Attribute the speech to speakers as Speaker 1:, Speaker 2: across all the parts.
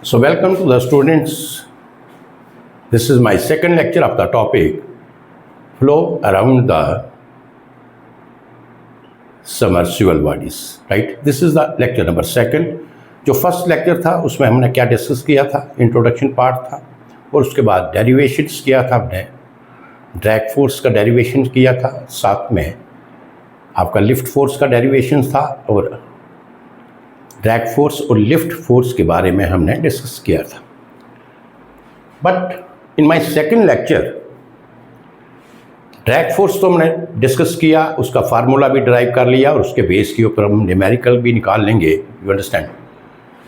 Speaker 1: So welcome to the students. This is my second lecture of the topic flow around the submersible bodies. Right? This is the lecture number second. जो first lecture था उसमें हमने क्या discuss किया था, introduction part था और उसके बाद डेरिवेशंस किया था, हमने ड्रैग फोर्स का डेरिवेशन किया था, साथ में आपका लिफ्ट फोर्स का डेरिवेशन था और ड्रैग फोर्स और लिफ्ट फोर्स के बारे में हमने डिस्कस किया था. But in my second lecture drag force तो हमने डिस्कस किया, उसका फार्मूला भी ड्राइव कर लिया और उसके बेस के ऊपर हम न्यूमेरिकल भी निकाल लेंगे. You understand.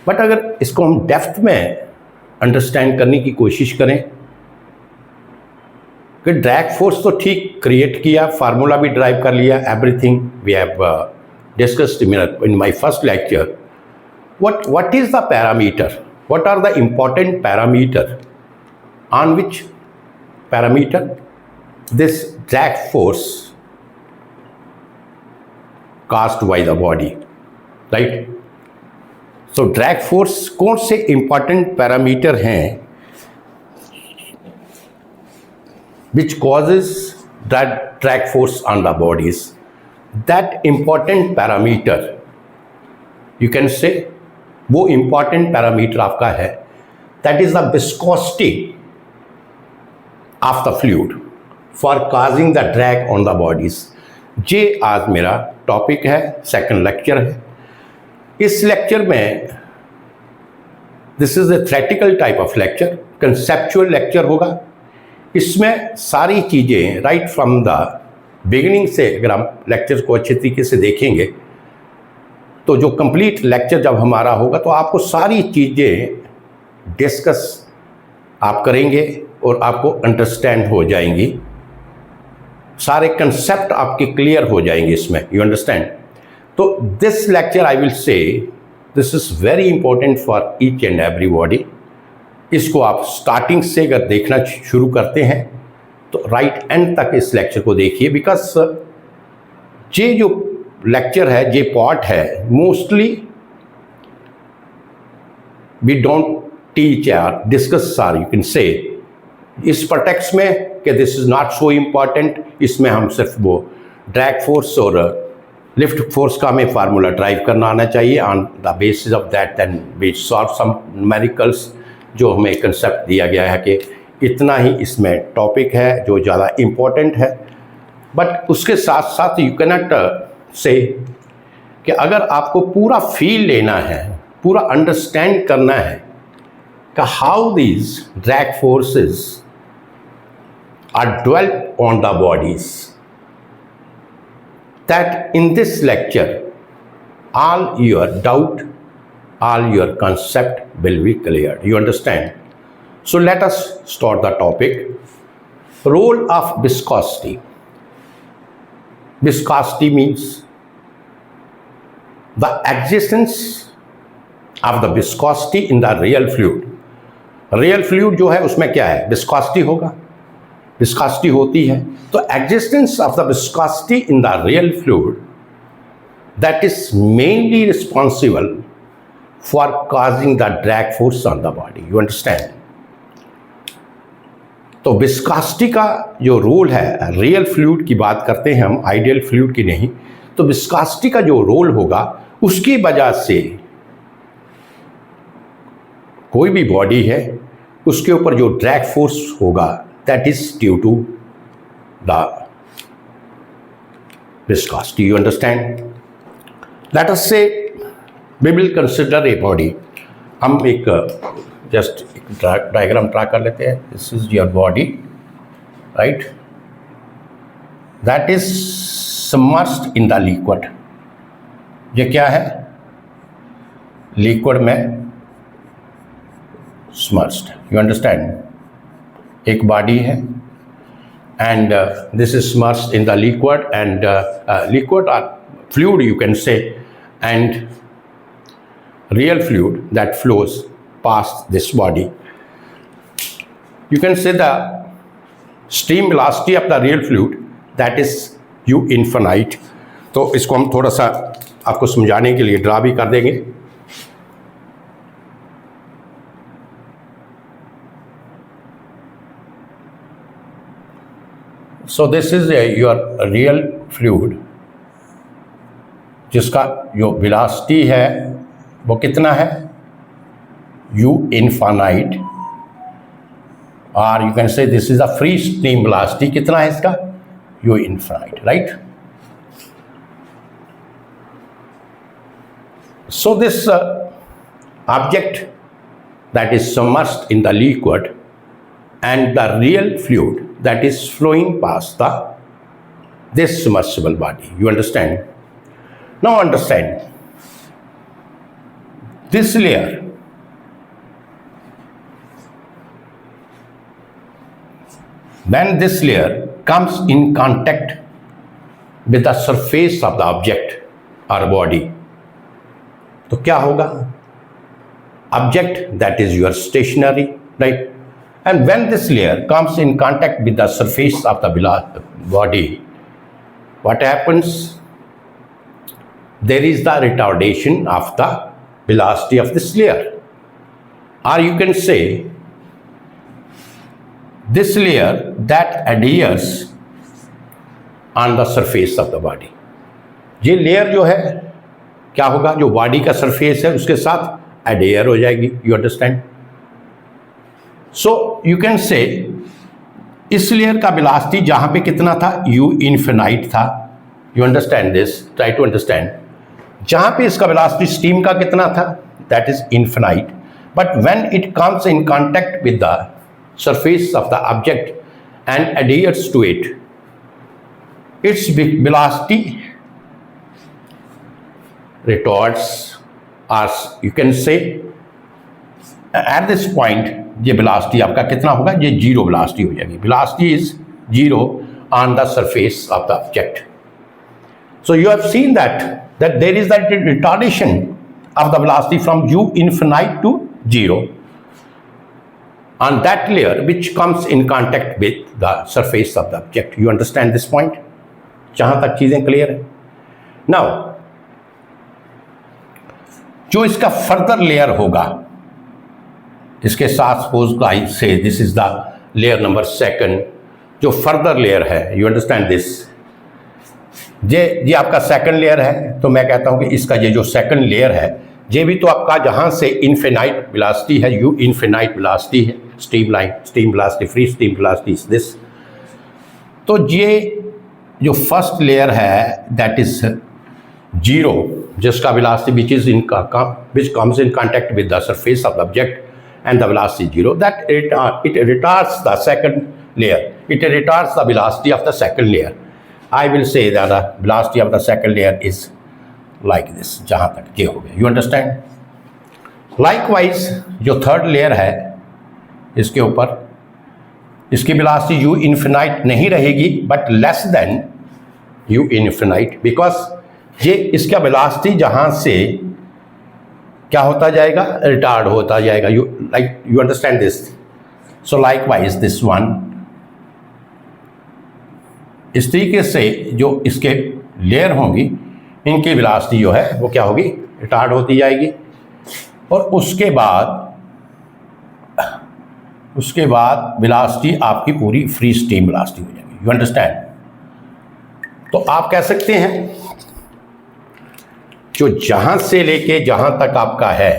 Speaker 1: बट अगर इसको हम डेप्थ में अंडरस्टैंड करने की कोशिश करें कि ड्रैग फोर्स तो ठीक क्रिएट किया, फार्मूला भी ड्राइव कर लिया, everything we have discussed in my first lecture. What is the parameter? What are the important parameter on which parameter this drag force caused by the body, right? So drag force कौन से important parameter हैं which causes that drag force on the bodies? That important parameter you can say वो important parameter आपका है, that is the viscosity of the fluid for causing the drag on the bodies. ये आज मेरा topic है, second lecture है. इस lecture में this is A theoretical type of lecture, conceptual lecture होगा. इसमें सारी चीज़ें राइट फ्रॉम द बिगिनिंग से अगर हम लेक्चर को अच्छे तरीके से देखेंगे तो जो कंप्लीट लेक्चर जब हमारा होगा तो आपको सारी चीज़ें डिस्कस आप करेंगे और आपको अंडरस्टैंड हो जाएंगी, सारे कंसेप्ट आपके क्लियर हो जाएंगे इसमें. You understand. तो this lecture I will say this is very important for each and everybody. इसको आप स्टार्टिंग से अगर देखना शुरू करते हैं तो राइट एंड तक इस लेक्चर को देखिए, बिकॉज ये जो लेक्चर है, ये पार्ट है, मोस्टली वी डोंट टीच और discuss or you can say इस प्रटेक्स्ट में कि this is not so important. इसमें हम सिर्फ वो ड्रैग फोर्स और लिफ्ट फोर्स का हमें फार्मूला ड्राइव करना आना चाहिए. On the basis of that then we solve some numericals. जो हमें कंसेप्ट दिया गया है कि इतना ही इसमें टॉपिक है जो ज़्यादा इम्पॉर्टेंट है. बट उसके साथ साथ यू कैनॉट से कि अगर आपको पूरा फील लेना है, पूरा अंडरस्टैंड करना है कि how these drag forces are developed on the bodies, that in this lecture all your doubt, all your concept will be cleared. You understand? So let us start the topic. Role of viscosity. Viscosity means the existence of the viscosity in the real fluid. Real fluid जो है उसमें क्या है, viscosity होगा, viscosity होती है. तो existence of the viscosity in the real fluid that is mainly responsible for causing the drag force on the body. You understand? तो विस्कोसिटी का जो रोल है, रियल फ्लूइड की बात करते हैं हम, आइडियल फ्लूइड की नहीं. तो विस्कोसिटी का जो रोल होगा उसकी वजह से कोई भी बॉडी है उसके ऊपर जो ड्रैग फोर्स होगा that is due to the viscosity. You understand. Let us say we will consider a body. हम एक जस्ट एक डायग्राम ड्रा कर लेते हैं. This is your body, right, that is submerged in the liquid. ये क्या है, लिक्विड में सबमर्ज्ड. You understand. एक बॉडी है and this is submerged in the liquid and liquid और fluid you can say, and real fluid that flows past this body. You can say the stream velocity of the real fluid that is u infinite. तो इसको हम थोड़ा सा आपको समझाने के लिए ड्रा भी कर देंगे. So this is your real fluid, जिसका जो वेलोसिटी है वो कितना है, u इनफाइनाइट, और you can say this is a free stream velocity, कितना है इसका, u infinite, right. So this object that is submerged in the liquid and the real fluid that is flowing past this submersible body. You understand? Now understand this layer, when this layer comes in contact with the surface of the object or body, तो क्या होगा, object that is your stationary, right? And when this layer comes in contact with the surface of the body, what happens? There is the retardation of the velocity of this layer, or you can say this layer that adheres on the surface of the body. ये layer जो है क्या होगा, जो body का surface है उसके साथ एडेयर हो जाएगी। You understand? So you can say इस लेयर का वेलोसिटी जहां पे कितना था, u इनफिनाइट था। You understand this, try to understand. जहां पे इसका वेलोसिटी स्टीम का कितना था, that is infinite, but when it comes in contact with the surface of the object and adheres to it, its velocity retards, or you can say at this point ये velocity आपका कितना होगा, ये zero velocity हो जाएगी। velocity is zero on the surface of the object. So you have seen that there is that retardation of the velocity from u infinite to zero on that layer which comes in contact with the surface of the object. You understand this point? जहां तक चीजें clear है। Now जो इसका further layer होगा, इसके साथ suppose I से this is the layer number second, जो फर्दर लेयर है, यू अंडरस्टैंड दिस, ये आपका सेकंड लेयर है। तो मैं कहता हूं कि इसका ये जो सेकंड लेयर है, ये भी तो आपका जहां से इनफिनाइट वेलोसिटी है, यू इनफिनाइट वेलोसिटी है, steam velocity, free steam velocity is this. तो ये जो फर्स्ट लेयर है दैट इज जीरो, जिसका velocity which comes in contact with the surface of the object and the velocity zero, that it retards the second layer. It retards the velocity of the second layer. I will say that the velocity of the second layer is like this, जहां तक ये हो गया। You understand? Likewise, जो third layer है, इसके ऊपर इसकी वेलोसिटी u इन्फिनाइट नहीं रहेगी, but less than u infinite, because ये इसका वेलोसिटी जहां से क्या होता जाएगा, रिटार्ड होता जाएगा। You understand this? So likewise this one, इस तरीके से जो इसके लेयर होंगी, इनकी वेलोसिटी जो है वो क्या होगी, रिटार्ड होती जाएगी। और उसके बाद वेलोसिटी आपकी पूरी फ्री स्टीम वेलोसिटी हो जाएगी। You understand? तो आप कह सकते हैं जो जहां से लेके जहां तक आपका है,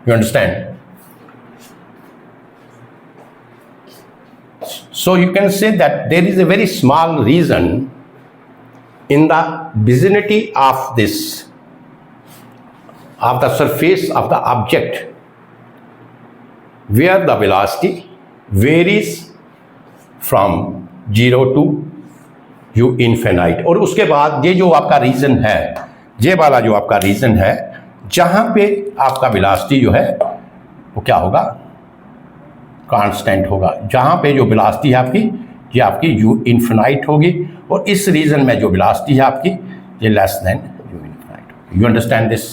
Speaker 1: you understand? So you can say that there is a very small region in the vicinity of the surface of the object where the velocity varies from 0 to u infinite। और उसके बाद ये जो आपका रीजन है, ये वाला जो आपका रीजन है, जहां पे आपका वेलोसिटी जो है वो क्या होगा, कांस्टेंट होगा। जहां पे जो वेलोसिटी है आपकी, ये आपकी u इन्फिनाइट होगी, और इस रीजन में जो वेलोसिटी है आपकी, ये less than u infinite. You understand this?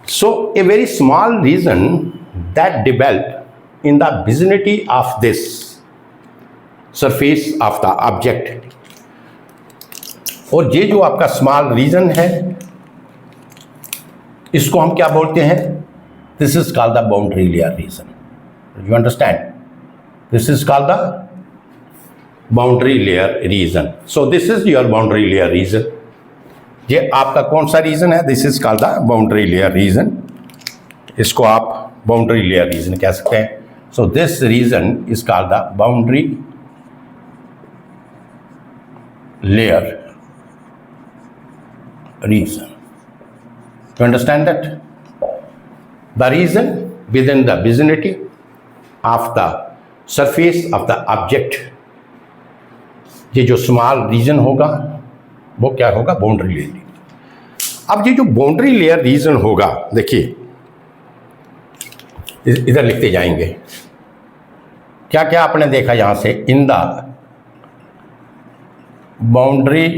Speaker 1: So a very small region that develop in the vicinity of this surface of the object, और ये जो आपका स्मॉल रीजन है, इसको हम क्या बोलते हैं, This is called the boundary layer region. You understand? This is called the boundary layer region. So this is your boundary layer region. ये आपका कौन सा रीजन है? This is called the boundary layer region. इसको आप boundary layer region कह सकते हैं. So this region is called the boundary layer region. You understand that? The region within the vicinity of the surface of the object, ये जो small reason होगा वो क्या होगा? Boundary layer. अब ये जो बाउंड्री लेयर रीजन होगा, देखिए इधर लिखते जाएंगे क्या क्या आपने देखा यहां से. In the boundary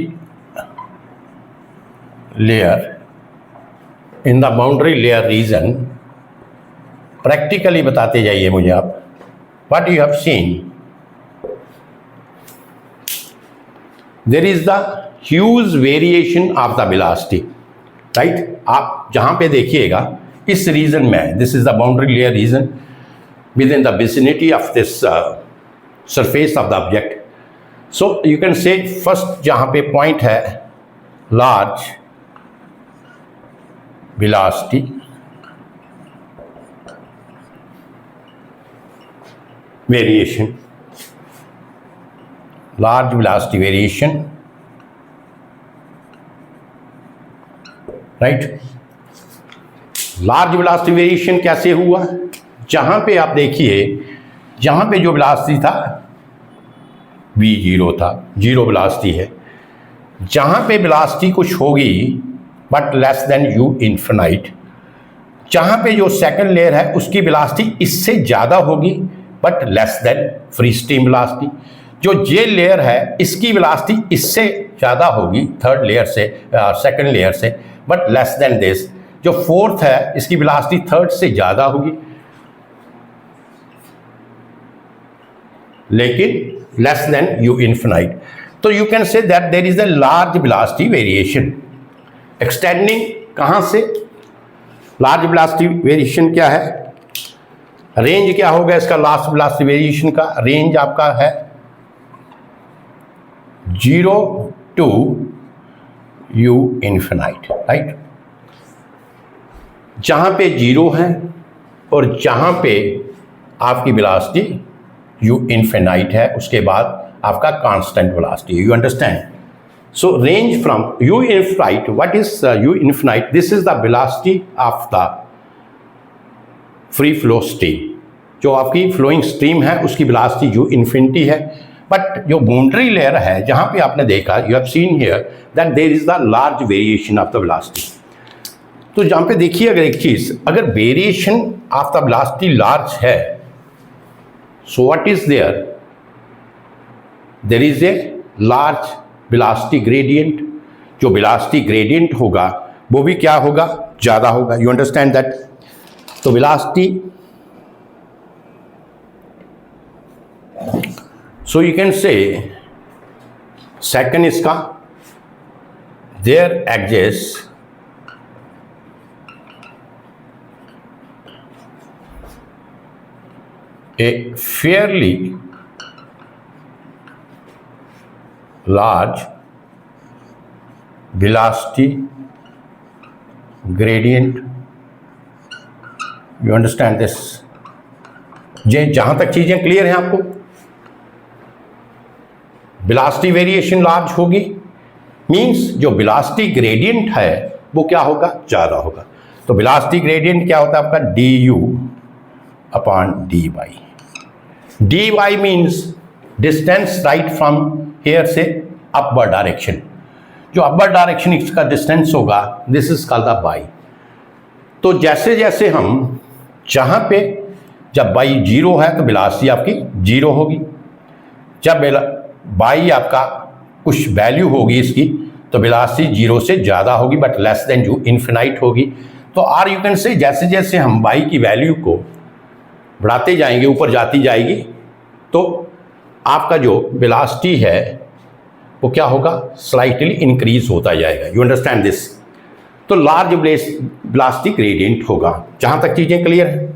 Speaker 1: layer, in the boundary layer region, practically बताते जाइए मुझे आप. What you have seen, there is the huge variation of the velocity, right. आप जहां पे देखिएगा इस रीजन में, this is the boundary layer region within the vicinity of this surface of the object. So you can say first जहां पे point है large velocity, variation, large velocity variation, right. large velocity variation कैसे हुआ? जहां पे आप देखिए, जहां पे जो velocity था v0 था, जीरो velocity है. जहां पे velocity कुछ होगी but less than u infinite, जहां पे जो सेकंड लेयर है उसकी वेलोसिटी इससे ज़्यादा होगी but less than free stream velocity. जो जे लेयर है इसकी वेलोसिटी इससे ज़्यादा होगी थर्ड लेयर से, सेकंड लेयर से, बट लेस देन दिस. जो फोर्थ है इसकी वेलोसिटी थर्ड से ज़्यादा होगी लेकिन लेस देन u इन्फिनाइट. तो you can say that there is a large velocity variation extending. कहां से? लार्ज वेलोसिटी वेरिएशन क्या है? रेंज क्या होगा इसका? लास्ट वेलोसिटी वेरिएशन का रेंज आपका है 0 to u इन्फिनाइट, राइट. जहां पे 0 है और जहां पे आपकी वेलोसिटी u इन्फिनाइट है, उसके बाद आपका constant velocity. You understand? So range from u infinite, what is u infinite? This is the velocity of the free flow stream. जो आपकी flowing stream है उसकी velocity u infinity है. बट जो boundary layer है जहाँ पे आपने देखा, you have seen here that there is the large variation of the velocity. तो जहाँ पे देखिए अगर एक चीज़, अगर variation of the velocity large है, so what is there? There is a large velocity gradient. जो वेलोसिटी ग्रेडियंट होगा वो भी क्या होगा? ज़्यादा होगा. You understand that? तो velocity, so you can say second इसका, there exist a fairly large velocity gradient. You understand this? ये जहां तक चीजें क्लियर हैं आपको, वेलोसिटी वेरिएशन लार्ज होगी मींस जो वेलोसिटी ग्रेडियंट है वो क्या होगा? ज़्यादा होगा. तो वेलोसिटी ग्रेडियंट क्या होता है आपका? du upon dy. dy means distance right from here से अपवर्ड डायरेक्शन. जो अपवर्ड डायरेक्शन इसका डिस्टेंस होगा, this is called the by. तो जैसे जैसे हम जहाँ पे जब बाई 0 है तो वेलोसिटी आपकी 0 होगी. जब बाई आपका कुछ वैल्यू होगी इसकी तो वेलोसिटी 0 से ज़्यादा होगी but less than u infinite होगी. तो आर यू कैन से जैसे जैसे हम बाई की वैल्यू को बढ़ाते जाएंगे, ऊपर जाती जाएगी, तो आपका जो वेलोसिटी है वो क्या होगा? स्लाइटली इंक्रीज होता जाएगा. You understand this? तो लार्ज वेलोसिटी ग्रेडियंट होगा। जहां तक चीजें क्लियर हैं।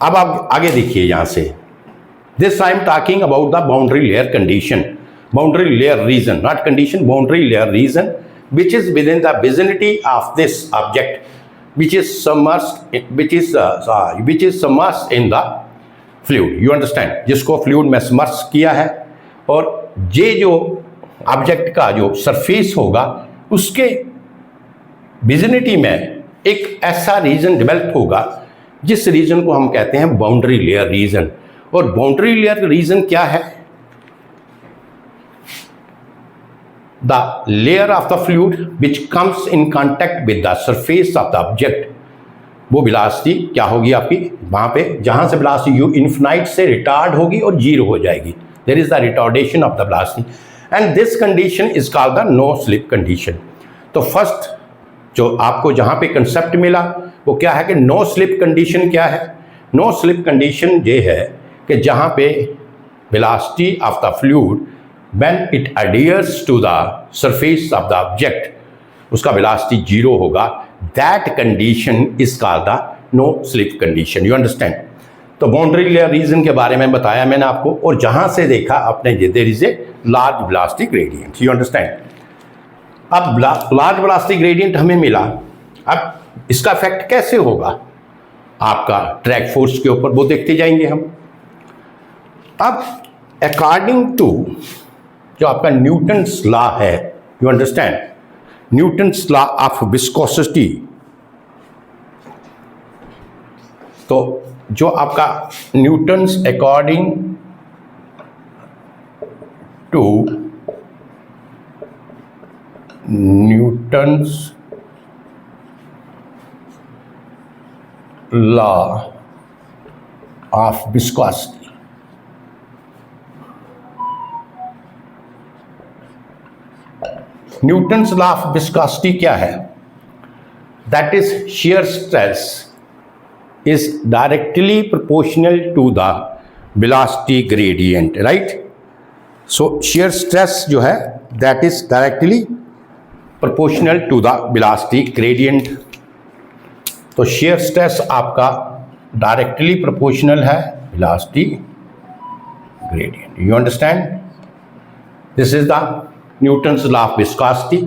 Speaker 1: अब आप आगे देखिए यहां से, this I am talking about the boundary layer condition, boundary layer region, not condition, boundary layer region which is within the vicinity of this object which is submerged in the fluid, you understand, जिसको fluid में submerge किया है, और ये जो object का जो surface होगा उसके विजिनिटी में एक ऐसा रीजन डेवलप होगा जिस रीजन को हम कहते हैं बाउंड्री लेयर रीजन। और बाउंड्री लेयर रीजन क्या है? The layer of the fluid which comes in contact with the surface of the object, वो वेलोसिटी क्या होगी आपकी, वहां पे जहां से वेलोसिटी यू इन्फिनाइट से रिटार्ड होगी और जीरो हो जाएगी। There is the retardation of the velocity and this condition is called the no slip condition. तो फर्स्ट जो आपको जहां पे कंसेप्ट मिला वो क्या है कि नो स्लिप कंडीशन क्या है? नो स्लिप कंडीशन ये है कि जहां पे velocity of the fluid when it adheres to the surface of the object, उसका वेलोसिटी जीरो होगा। that condition is called the no slip condition, you understand। तो बाउंड्री लेयर रीजन के बारे में बताया मैंने आपको, और जहां से देखा आपने there is a large velocity gradient, you understand। अब लार्ज वेलोसिटी ग्रेडियंट हमें मिला, अब इसका इफेक्ट कैसे होगा आपका ट्रैक फोर्स के ऊपर, वो देखते जाएंगे हम। अब अकॉर्डिंग टू जो आपका न्यूटन्स लॉ है, you understand, Newton's law of viscosity, तो जो आपका Newton's according to Newton's law of viscosity, Newton's law of viscosity क्या है? That is shear stress is directly proportional to the velocity gradient, right? So shear stress जो है that is directly proportional to the velocity gradient। तो shear stress आपका directly proportional है velocity gradient, you understand? This is the Newton's law of viscosity.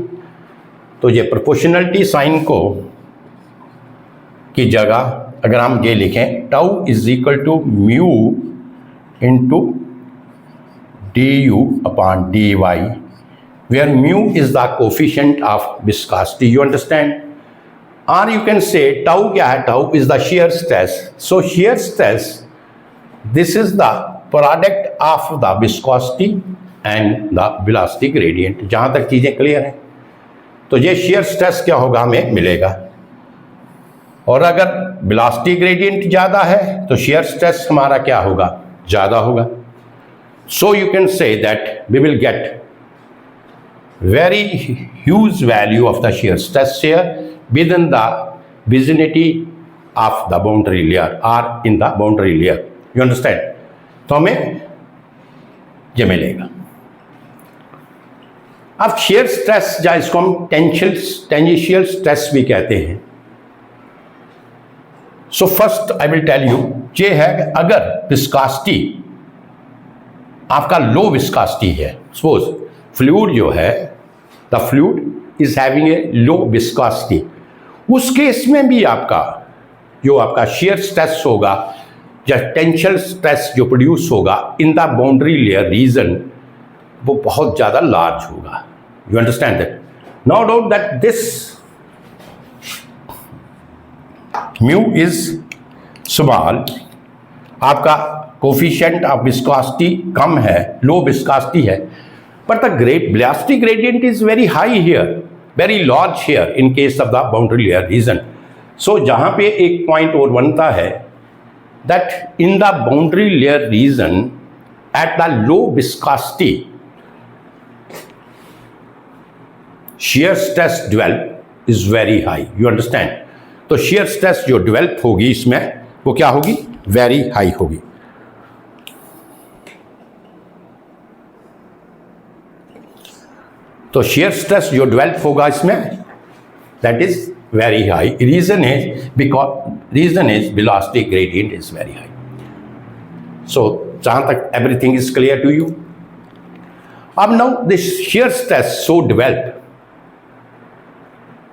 Speaker 1: तो ये proportionality sign को की जगह अगर हम ये लिखें, tau is equal to mu into D U upon D Y, where mu is the coefficient of viscosity, you understand. और यू कैन से टाउ क्या है? Tau is the shear stress। So shear stress, this is the product of the viscosity and the velocity gradient. जहां तक चीजें clear हैं, तो ये shear stress क्या होगा हमें मिलेगा, और अगर वेलोसिटी ग्रेडियंट ज्यादा है तो shear stress हमारा क्या होगा? ज्यादा होगा। So you can say that we will get very huge value of the shear stress here within the vicinity of the boundary layer or in the boundary layer, you understand। तो हमें ये मिलेगा। अब shear स्ट्रेस या इसको हम tangential stress भी कहते हैं। So first I will tell you ये है कि अगर विस्कोसिटी आपका लो विस्कोसिटी है, सपोज फ्लूइड जो है, the fluid is having a low viscosity, उस केस में भी आपका जो आपका shear स्ट्रेस होगा या टेंशन स्ट्रेस जो प्रोड्यूस होगा in the boundary layer region, वो बहुत ज़्यादा लार्ज होगा। You understand that? No doubt that this mu is small, आपका कोफिशिएंट ऑफ विस्कोसिटी कम है, लो विस्कोसिटी है, but the velocity gradient is very high here, very large here in case of the boundary layer region। So जहाँ पे एक point और बनता है that in the boundary layer region at the low viscosity shear stress develop is very high, you understand। तो shear stress जो develop होगी इसमें वो क्या होगी? very high होगी। तो shear stress जो डेवलप होगा इसमें that is very high. Reason is velocity gradient is very high. So जहाँ तक everything is clear to you. अब now this shear stress so developed.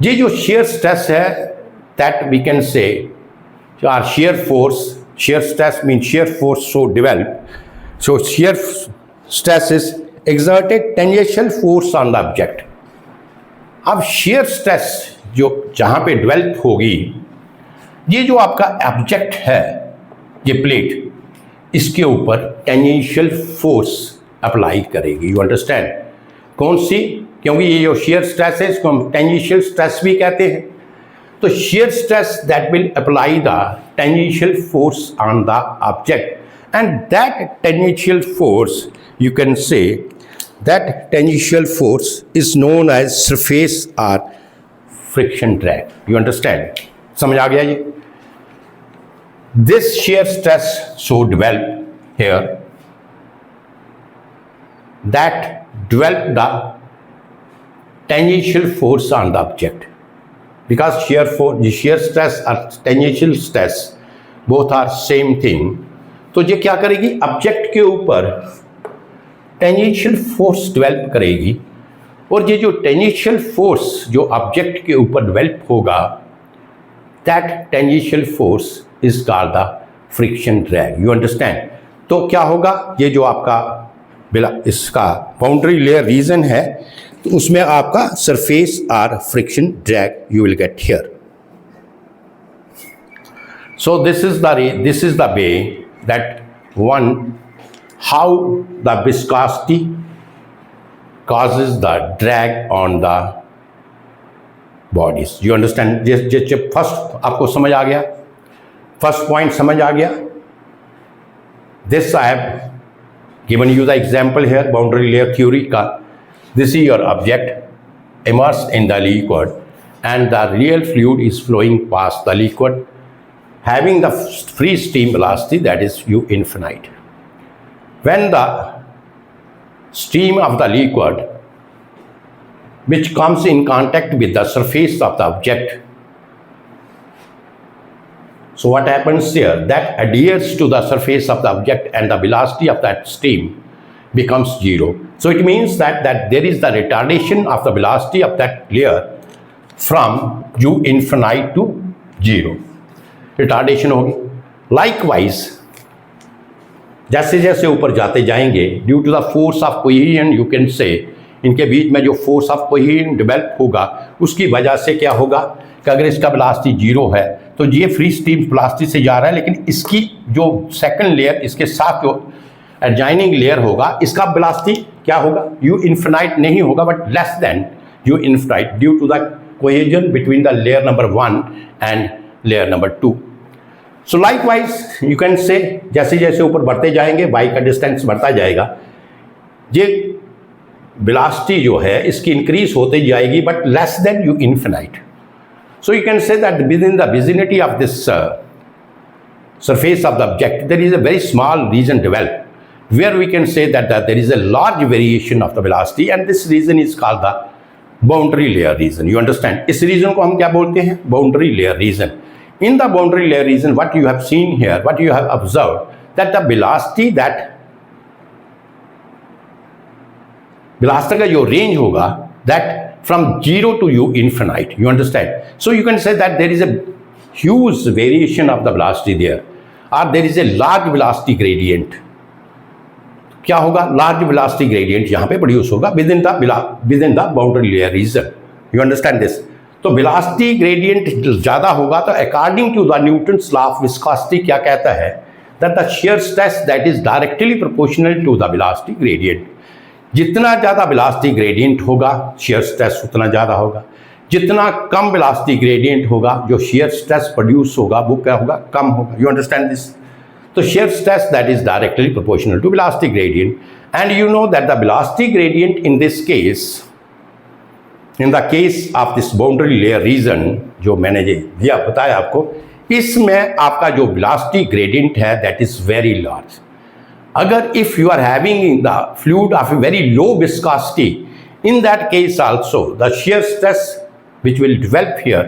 Speaker 1: ये जो shear stress है, that we can say our shear force, shear stress means shear force so developed. So shear stress is exerted tangential force on the object. अब shear stress जो जहाँ पे develop होगी, ये जो आपका ऑब्जेक्ट है, ये प्लेट, इसके ऊपर टेंजेंशियल फोर्स अप्लाई करेगी. You understand? कौन सी? क्योंकि ये जो shear stress है इसको हम टेंजेंशियल स्ट्रेस भी कहते हैं. तो shear stress that will apply the tangential force on the object, and that tangential force, you can say that tangential force is known as surface or friction drag. You understand? समझ आ गया ये? This shear stress so developed here, that developed the tangential force on the object. Because shear stress and tangential stress both are same thing. तो ये क्या करेगी? Object के ऊपर tangential force develop करेगी, और ये जो टेंजेंशियल फोर्स जो ऑब्जेक्ट के ऊपर डेवलप होगा, that tangential force is called the friction drag. You understand? तो क्या होगा? ये जो आपका इसका बाउंड्री लेयर रीजन है, तो उसमें आपका सरफेस और friction drag you will get here. So this is the way that one how the viscosity causes the drag on the bodies. You understand? जब फर्स्ट आपको समझ आ गया, फर्स्ट पॉइंट समझ आ गया. This I have given you the example here, boundary layer theory का. This is your object immersed in the liquid, and the real fluid is flowing past the liquid, having the free stream velocity, that is u infinite. When the stream of the liquid, which comes in contact with the surface of the object, so what happens here? That adheres to the surface of the object, and the velocity of that stream becomes zero. So it means that there is the retardation of the velocity of that layer from u infinite to zero. Retardation होगी. Likewise जैसे जैसे ऊपर जाते जाएंगे, due to the force of cohesion, you can say इनके बीच में जो force of cohesion develop होगा, उसकी वजह से क्या होगा कि अगर इसका वेलोसिटी जीरो है तो ये फ्री स्ट्रीम वेलोसिटी से जा रहा है, लेकिन इसकी जो सेकंड लेयर, इसके साथ जो एडजॉइनिंग लेयर होगा, इसका वेलोसिटी क्या होगा? यू इन्फिनाइट नहीं होगा, but less than you infinite, due to the cohesion between the layer number 1 and layer number 2. So likewise you can say जैसे जैसे ऊपर बढ़ते जाएंगे, वाई का डिस्टेंस बढ़ता जाएगा, ये वेलोसिटी जो है इसकी इंक्रीज होती जाएगी, but less than you infinite. So you can say that within the vicinity of this surface of the object, there is a very small region developed where we can say that there is a large variation of the velocity, and this region is called the boundary layer region. You understand? इस region को हम क्या बोलते हैं? Boundary layer region. In the boundary layer region, what you have seen here, what you have observed, that the velocity का जो range होगा, that from 0 to u infinite. You understand? So you can say that there is a huge variation of the velocity there, or there is a large velocity gradient. क्या होगा? Large velocity gradient यहाँ पे produce होगा within the boundary layer region. You understand this? तो velocity gradient ज़्यादा होगा, तो according to the Newton's law of viscosity क्या कहता है? That the shear stress that is directly proportional to the velocity gradient. जितना ज़्यादा velocity gradient होगा, shear stress उतना ज़्यादा होगा. जितना कम velocity gradient होगा, जो shear stress produce होगा, वो क्या होगा? कम होगा. You understand this? So shear stress that is directly proportional to velocity gradient, and you know that the velocity gradient in this case, in the case of this boundary layer region जो मैंने दिया बताया आपको, इसमें आपका जो velocity gradient है that is very large. अगर if you are having the fluid of a very low viscosity, in that case also the shear stress which will develop here,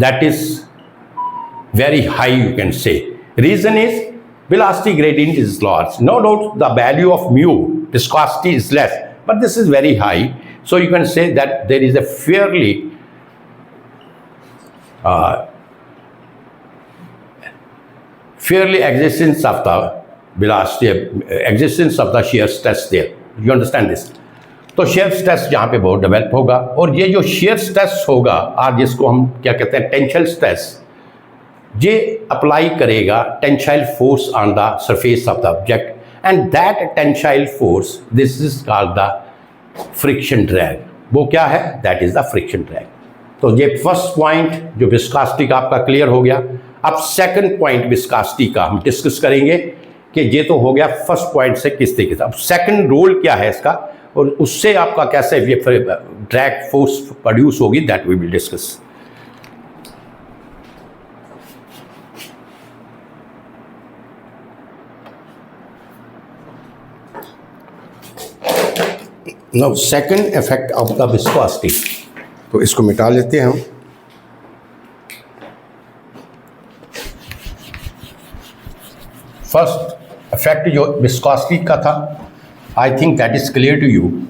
Speaker 1: that is very high, you can say. Reason is velocity gradient is large. No doubt the value of mu, viscosity, is less, but this is very high. So you can say that there is a fairly existence of the velocity, existence of the shear stress there. You understand this? तो shear stress यहाँ पे बहुत develop होगा, और ये जो shear stress होगा, आज जिसको हम क्या कहते हैं टेंसाइल स्ट्रेस, ये अप्लाई करेगा tensile force on the surface of the object, and that tensile force, this is called the friction drag. वो क्या है? That is the friction drag. तो ये फर्स्ट पॉइंट जो विस्कोसिटी का आपका क्लियर हो गया. अब सेकंड पॉइंट विस्कोसिटी का हम डिस्कस करेंगे कि ये तो हो गया फर्स्ट पॉइंट से किस तरीके से. अब सेकंड रोल क्या है इसका, और उससे आपका कैसे ये ड्रैग फोर्स प्रोड्यूस होगी, that we will discuss. Now second effect of the viscosity, तो इसको मिटा लेते हैं हम. फर्स्ट इफेक्ट जो विस्कोसिटी का था, I think that is clear to you.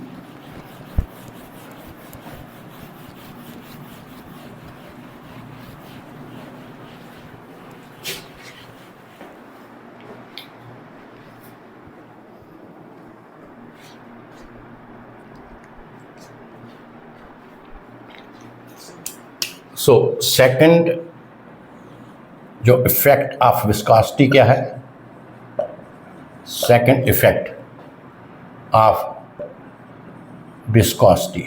Speaker 1: So second जो इफेक्ट ऑफ विस्कोसिटी क्या है? Second effect of viscosity.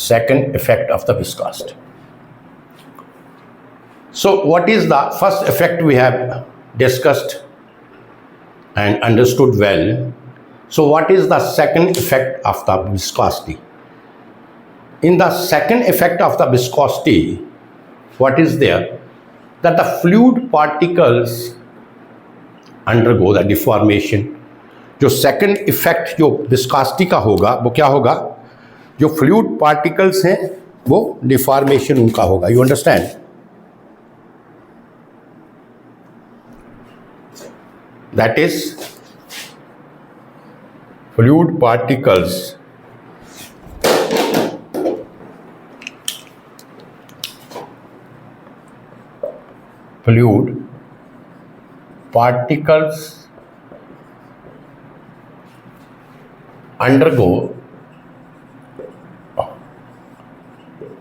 Speaker 1: Second effect of the viscosity. So what is the first effect we have discussed and understood well. So what is the second effect of the viscosity? In the second effect of the viscosity, what is there? That the fluid particles undergo the deformation. जो second effect जो viscosity का होगा वो क्या होगा? जो fluid particles हैं वो deformation उनका होगा. You understand? That is fluid particles undergo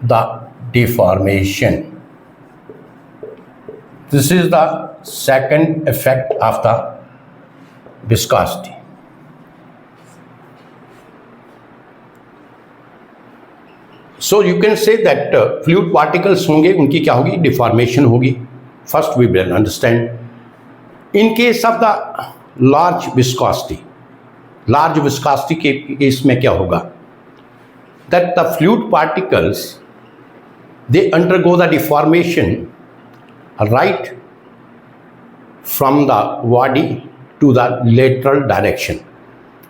Speaker 1: the deformation. This is the second effect of the viscosity. So you can say that fluid particles होंगे, उनकी क्या होगी? डिफॉर्मेशन होगी. First we will understand. In case of the large viscosity के case में क्या होगा? That the fluid particles they undergo the deformation right from the body to the lateral direction.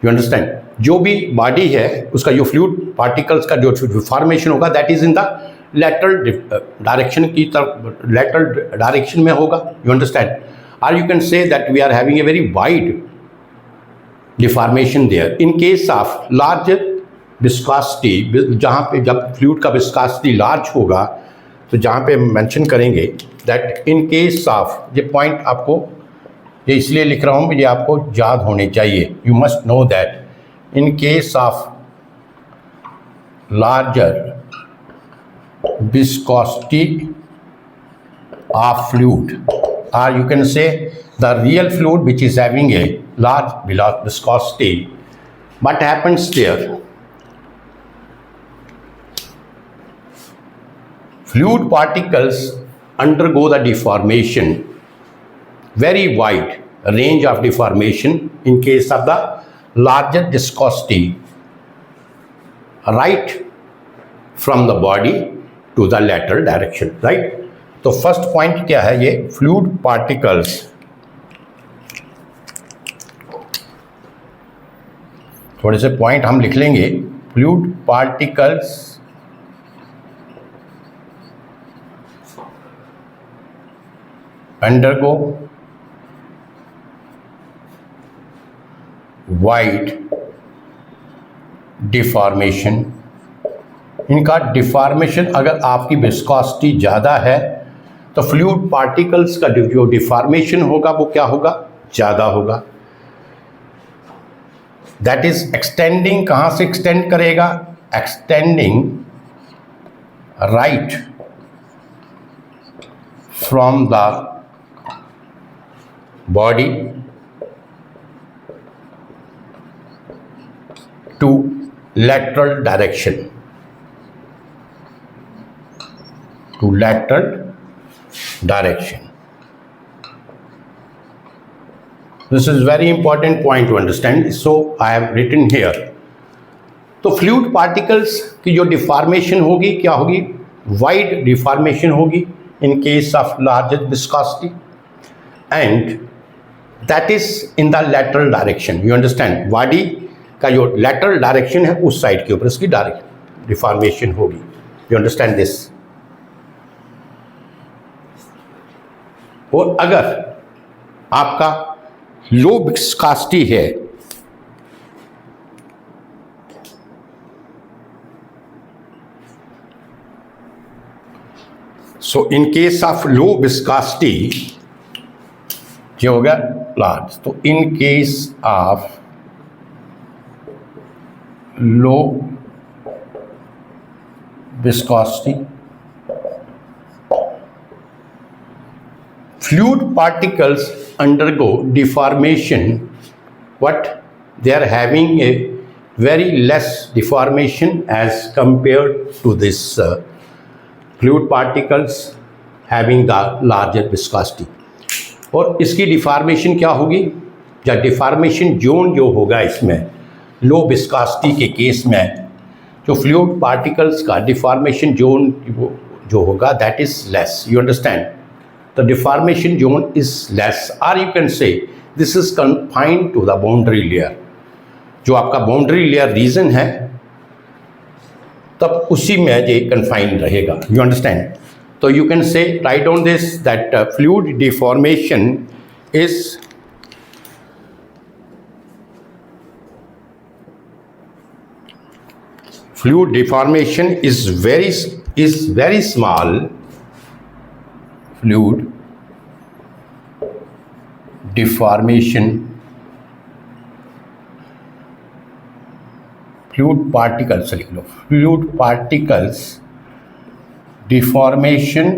Speaker 1: You understand? जो भी बॉडी है उसका जो फ्लूइड पार्टिकल्स का जो डिफॉर्मेशन होगा that is in the lateral direction की तरफ, लेटरल डायरेक्शन में होगा. You understand? और you can say that we are having a very wide deformation there. In case of large viscosity, जहाँ पे जब फ्लूइड का विस्कोसिटी लार्ज होगा तो जहाँ पे मेंशन करेंगे दैट इन केस ऑफ, ये पॉइंट आपको ये इसलिए लिख रहा हूँ, ये आपको याद होने चाहिए. You must know that in case of larger viscosity of fluid, or you can say the real fluid which is having a large viscosity, what happens there? Fluid particles undergo the deformation, very wide range of deformation in case of the larger viscosity right from the body to the lateral direction, right? तो first point क्या है, ये fluid particles, थोड़े से point हम लिख लेंगे। Fluid particles undergo wide deformation. इनका डिफॉर्मेशन, अगर आपकी विस्कोसिटी ज़्यादा है तो फ्लूइड पार्टिकल्स का जो डिफॉर्मेशन होगा वो क्या होगा, ज़्यादा होगा। दैट इज एक्सटेंडिंग, कहाँ से एक्सटेंड करेगा, extending right from the body to lateral direction, to lateral direction. This is very important point to understand, so I have written here. तो फ्लूइड पार्टिकल्स की जो डिफॉर्मेशन होगी क्या होगी, वाइड डिफॉर्मेशन होगी इन case of larger viscosity, and that is in the lateral direction. You understand, body का जो lateral direction है उस साइड के ऊपर इसकी डायरेक्ट डिफॉर्मेशन होगी। You understand this. और अगर आपका लो विस्कोसिटी है so in case of low viscosity जो हो गया लार्ज, तो in case of low viscosity fluid particles undergo deformation, but they are having a very less deformation as compared to this fluid particles having the larger viscosity। और इसकी deformation क्या होगी, या deformation zone जो होगा इसमें low viscosity के case में, जो फ्लूइड पार्टिकल्स का डिफॉर्मेशन जोन जो होगा that is less. You understand, the deformation zone is less, और you can say this is confined to the boundary layer. जो आपका बाउंड्री लेयर रीजन है तब उसी में ये कन्फाइंड रहेगा। यू अंडरस्टैंड, तो यू कैन से write down this that fluid deformation is fluid deformation is very small, fluid deformation, fluid particles लिख लो, fluid particles deformation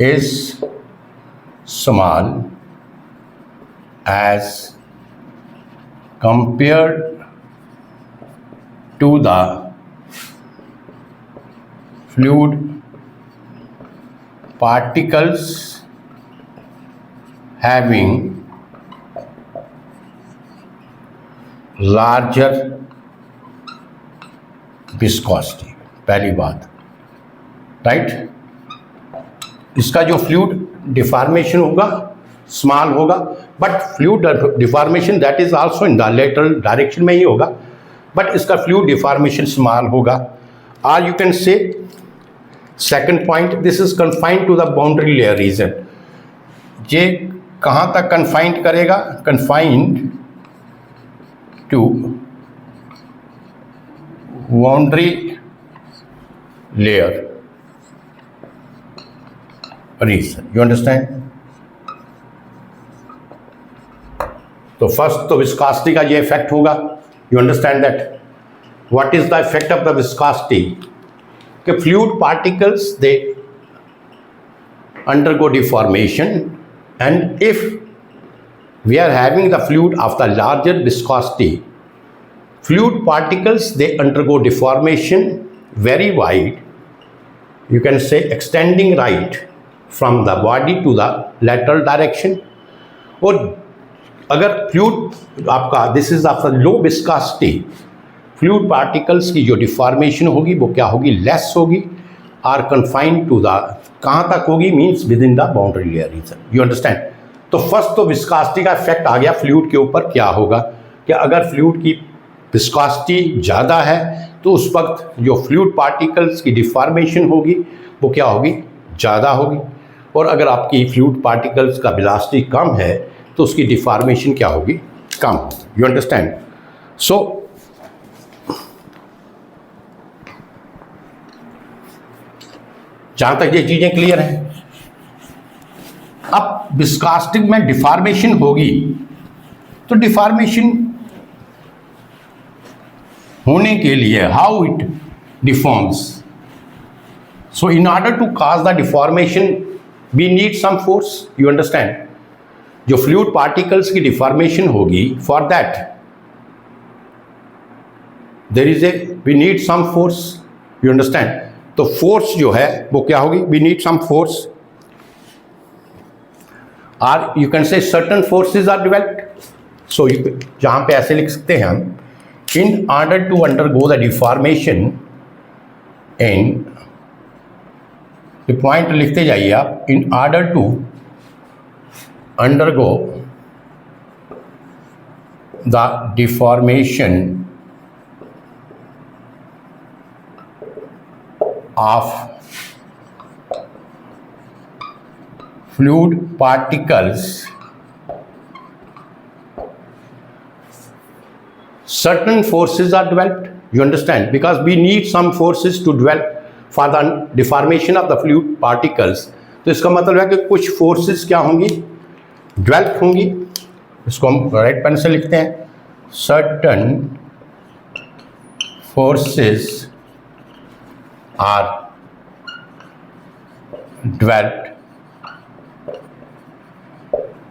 Speaker 1: is small as compared to the fluid particles having larger viscosity। पहली बात, right, इसका जो fluid deformation होगा small होगा, but fluid deformation that is also in the lateral direction में ही होगा, but इसका फ्लूइड डिफॉर्मेशन स्मॉल होगा। और you can say second point, this is confined to the boundary layer region. ये कहाँ तक कन्फाइंड करेगा, confined to boundary layer region. You understand, तो फर्स्ट तो विस्कोसिटी का ये इफेक्ट होगा। You understand that what is the effect of the viscosity, कि fluid particles they undergo deformation, and if we are having the fluid of the larger viscosity, fluid particles they undergo deformation very wide, you can say extending right from the body to the lateral direction। और अगर fluid आपका this is after low viscosity, fluid particles की जो deformation होगी वो क्या होगी, less होगी, आर कन्फाइंड टू द, कहाँ तक होगी means within the boundary layer region, you understand. तो फर्स्ट तो विस्कोसिटी का इफेक्ट आ गया फ्लूइड के ऊपर। क्या होगा कि अगर फ्लूइड की विस्कोसिटी ज़्यादा है तो उस वक्त जो फ्लूइड पार्टिकल्स की डिफॉर्मेशन होगी वो क्या होगी, ज़्यादा होगी। और अगर आपकी फ्लूइड पार्टिकल्स का वेलोसिटी कम है तो उसकी डिफॉर्मेशन क्या होगी, कम, यू अंडरस्टैंड। सो जहाँ तक ये चीज़ें क्लियर हैं। अब विस्कोसिटी में डिफॉर्मेशन होगी तो डिफॉर्मेशन होने के लिए how it deforms, so in order to cause the deformation we need some force, you understand. जो फ्लूइड पार्टिकल्स की डिफॉर्मेशन होगी for that there is a we need some force, you understand. तो force जो है वो क्या होगी, we need some force, or you can say certain forces are developed. So जहां पे ऐसे लिख सकते हैं हम, in order to undergo the deformation in, point लिखते जाइए आप, in order to undergo the deformation of fluid particles, certain forces are developed, you understand, because we need some forces to develop for the deformation of the fluid particles। तो इसका मतलब है कि कुछ forces क्या होंगी, डेवलप होंगी। इसको हम राइट पेन से लिखते हैं, certain forces are developed,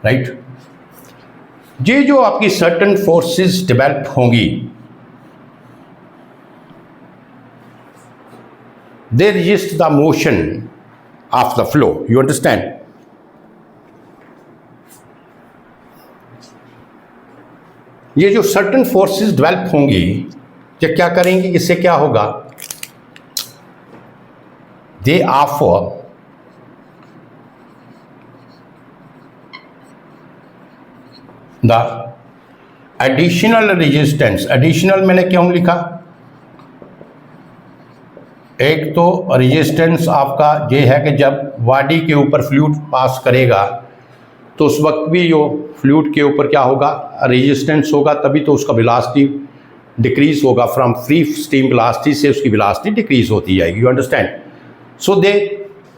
Speaker 1: right. ये जो आपकी सर्टन फोर्सेस डेवलप होंगी, they resist the motion of the flow, you understand. ये जो सर्टन फोर्सेस डेवलप होंगी ये क्या करेंगी, इससे क्या होगा, they offer the additional resistance। additional मैंने क्यों लिखा, एक तो रेजिस्टेंस आपका ये है कि जब बॉडी के ऊपर फ्लूइड पास करेगा तो उस वक्त भी जो फ्लूइड के ऊपर क्या होगा, रेजिस्टेंस होगा, तभी तो उसका वेलोसिटी डिक्रीज होगा। फ्रॉम फ्री स्टीम वेलोसिटी से उसकी वेलोसिटी डिक्रीज होती जाएगी, you understand. So they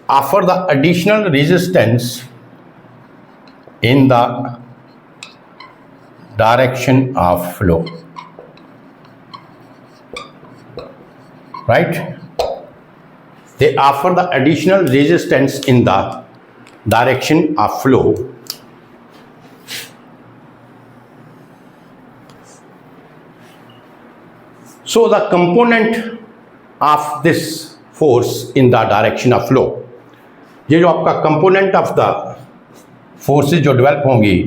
Speaker 1: offer the additional resistance in the direction of flow, right? They offer the additional resistance in the direction of flow. So the component of this force in the direction of flow, ये जो आपका component of the forces जो develop होंगी,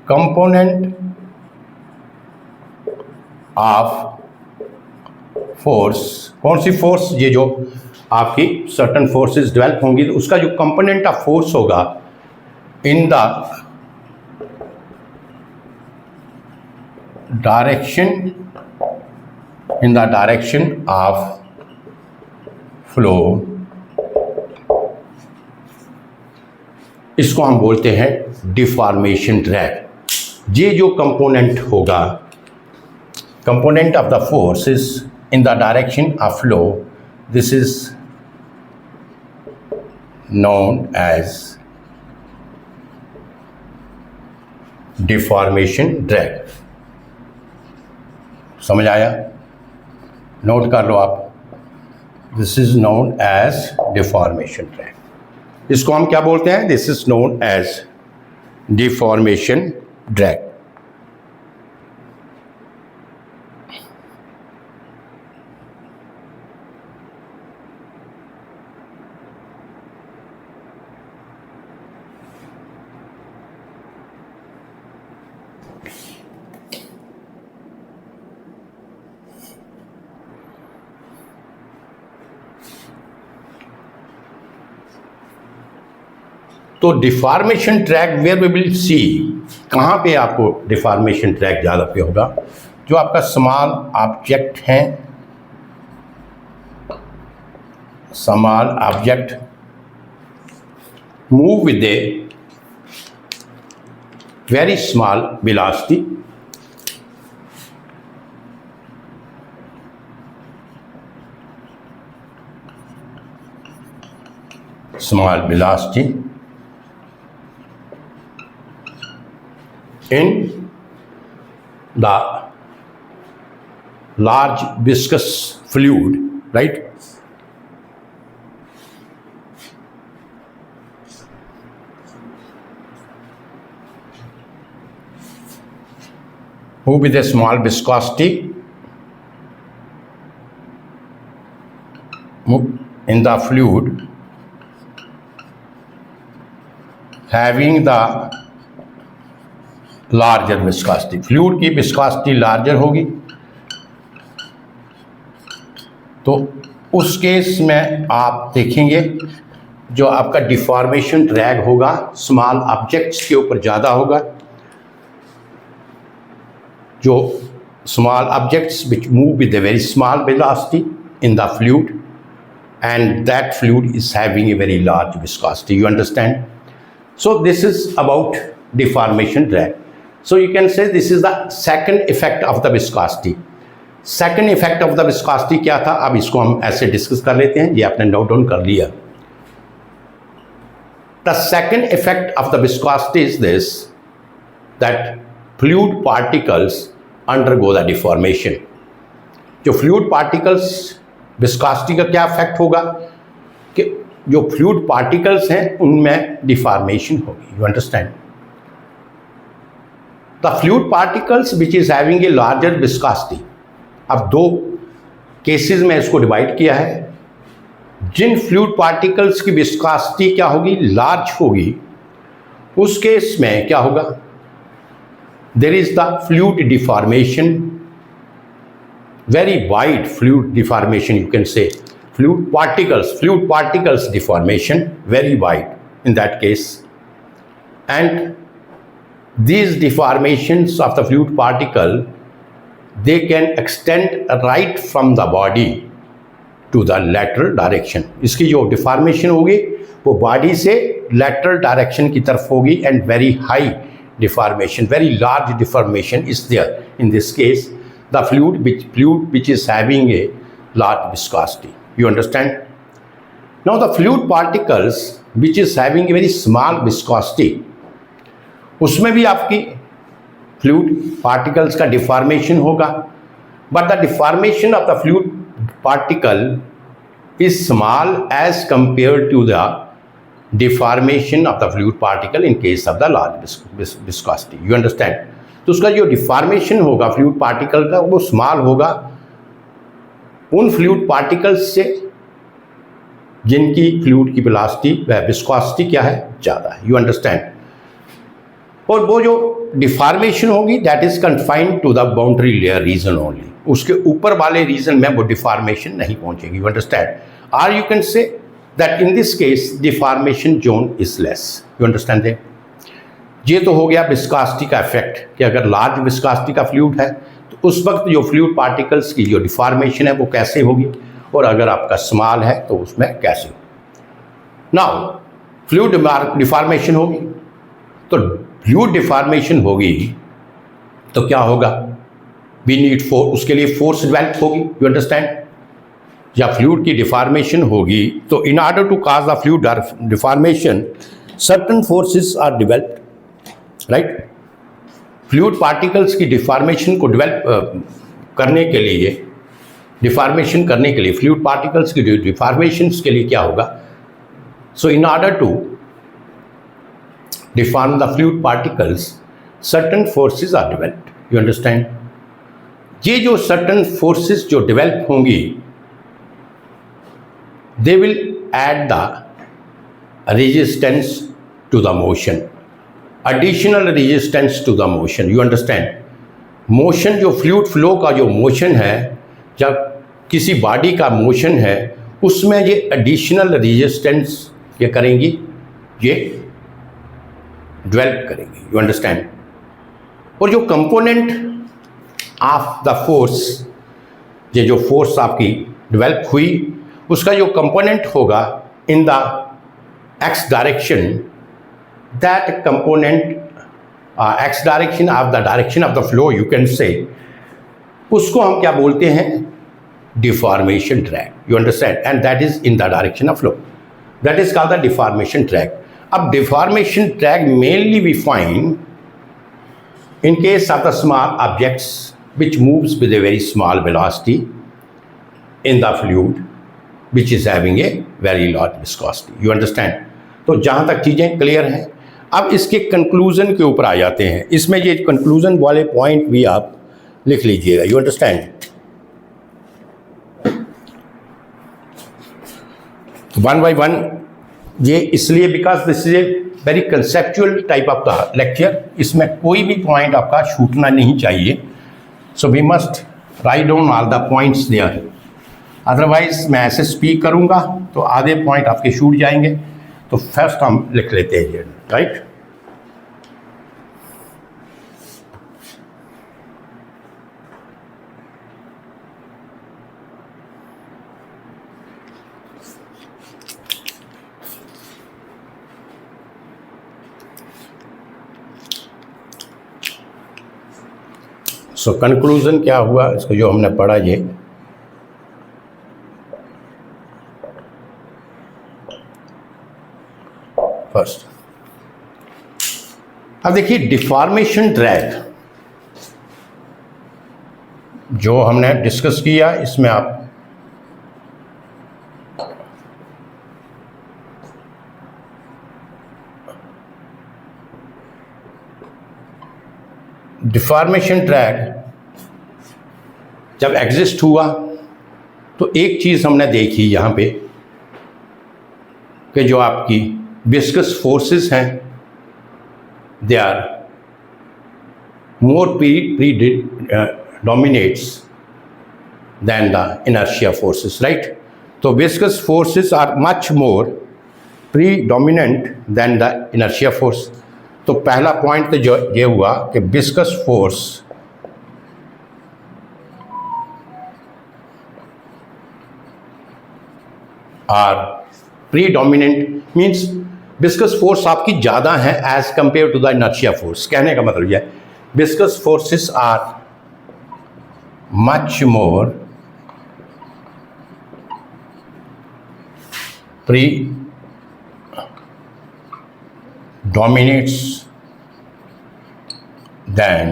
Speaker 1: component of force, कौन सी force, ये जो आपकी certain forces develop होंगी तो उसका जो कंपोनेंट ऑफ फोर्स होगा in the direction of flow, इसको हम बोलते हैं डिफॉर्मेशन ड्रैग। ये जो कंपोनेंट होगा, component of the forces in the direction of flow, this is known as deformation drag. समझ आया, नोट कर लो आप, this is known as deformation drag. इसको हम क्या बोलते हैं, this is known as deformation drag. तो deformation drag where we will see, कहाँ पे आपको डिफॉर्मेशन ट्रैक ज़्यादा पे होगा, जो आपका स्मॉल ऑब्जेक्ट है, small object move with A very small velocity, small velocity in the large viscous fluid, right? Move with a small viscosity in the fluid having the larger viscosity, fluid की viscosity larger होगी, तो उस case में आप देखेंगे जो आपका deformation drag होगा स्मॉल ऑब्जेक्ट्स के ऊपर ज़्यादा होगा, जो small objects which move with a very small velocity in the fluid and that fluid is having a very large viscosity. You understand? So this is about deformation drag. So you can say this is the second effect of the viscosity. Second effect of the viscosity क्या था, अब इसको हम ऐसे discuss कर लेते हैं, ये आपने नोट डाउन कर लिया. The second effect of the viscosity is this, that fluid particles undergo the deformation. जो fluid particles viscosity का क्या इफेक्ट होगा कि जो फ्लूइड पार्टिकल्स हैं उनमें डिफॉर्मेशन होगी. You understand? The fluid particles which is having a larger viscosity. अब दो केसेस में इसको डिवाइड किया है. जिन फ्लूइड पार्टिकल्स की विस्कोसिटी क्या होगी, लार्ज होगी, उस केस में क्या होगा, there is the fluid deformation, very wide fluid deformation, you can say fluid particles deformation, very wide in that case, and these deformations of the fluid particle, they can extend right from the body to the lateral direction. इसकी जो deformation होगी वो body से lateral direction की तरफ होगी, and very high deformation, very large deformation is there. In this case, the fluid which is having a large viscosity. You understand? Now the fluid particles which is having a very small viscosity, उसमें भी आपकी fluid particles का deformation होगा, but the deformation of the fluid particle is small as compared to the deformation of the fluid particle in case of the large viscosity. You understand? तो उसका जो deformation होगा fluid particle का वो small होगा उन fluid particles से जिनकी फ्लूइड की वेलोसिटी व विस्कोसिटी क्या है, ज़्यादा है. You understand? और वो जो डिफॉर्मेशन होगी that is confined to the boundary layer region only, उसके ऊपर वाले रीजन में वो डिफॉर्मेशन नहीं पहुंचेगी. You understand? Or you can say that in this case deformation zone is less. You understand? ये तो हो गया विस्कोसिटी का इफेक्ट कि अगर लार्ज विस्कोसिटी का फ्लूइड है तो उस वक्त जो फ्लूइड पार्टिकल्स की जो डिफॉर्मेशन है वो कैसे होगी, और अगर आपका स्मॉल है तो उसमें कैसे होगी. नाउ फ्लूइड डिफॉर्मेशन होगी, तो फ्लूइड डिफॉर्मेशन होगी तो क्या होगा, वी नीड फोर्स, उसके लिए फोर्स डेवलप होगी. You understand? या फ्लूइड की डिफॉर्मेशन होगी तो in order to cause the fluid deformation certain forces are developed, right? Fluid particles की डिफॉर्मेशन को डेवलप करने के लिए, डिफॉर्मेशन करने के लिए, फ्लूइड पार्टिकल्स की डिफॉर्मेशंस के लिए क्या होगा, so in order to deform the fluid particles certain forces are developed. You understand? ये जो सर्टेन फोर्सेस जो डेवलप होंगी they will add the resistance to the motion, additional resistance to the motion. You understand? Motion जो fluid flow का जो motion है, जब किसी बॉडी का मोशन है उसमें ये एडिशनल रेजिस्टेंस ये करेंगी, ये डेवलप करेंगे, यू अंडरस्टैंड। और जो कंपोनेंट ऑफ द फोर्स, ये जो फोर्स आपकी डेवलप हुई, उसका जो कंपोनेंट होगा in the x direction, that component x direction of the direction of the flow, you can say, उसको हम क्या बोलते हैं, deformation drag, you understand, and that is in the direction of flow, that is called the deformation drag. अब deformation drag mainly we find in case of the small objects which moves with a very small velocity in the fluid which is having a very large viscosity, you understand। तो जहाँ तक चीज़ें clear हैं, अब इसके conclusion के ऊपर आ जाते हैं। इसमें ये कंक्लूजन वाले पॉइंट भी आप लिख लीजिएगा, you understand. One by one, ये इसलिए because this is a very conceptual type of the lecture, इसमें कोई भी पॉइंट आपका छूटना नहीं चाहिए। So we must write down all the points there, otherwise मैं ऐसे स्पीक करूँगा तो आधे पॉइंट आपके छूट जाएंगे। तो फर्स्ट हम लिख लेते हैं, राइट। सो कंक्लूजन क्या हुआ, इसको जो हमने पढ़ा, ये फर्स्ट। अब देखिए डिफॉर्मेशन ड्रैग जो हमने डिस्कस किया, इसमें आप डिफॉर्मेशन ड्रैग जब एग्जिस्ट हुआ तो एक चीज़ हमने देखी यहाँ पे कि जो आपकी विस्कस फोर्सेस हैं, they are more predominates than the inertia forces, right? तो viscous forces are much more predominant than the inertia force। तो पहला पॉइंट तो जो ये हुआ कि viscous force are predominant, means viscous force आपकी ज़्यादा है as compare to the inertia force. कहने का मतलब यह है viscous forces are much more predominates than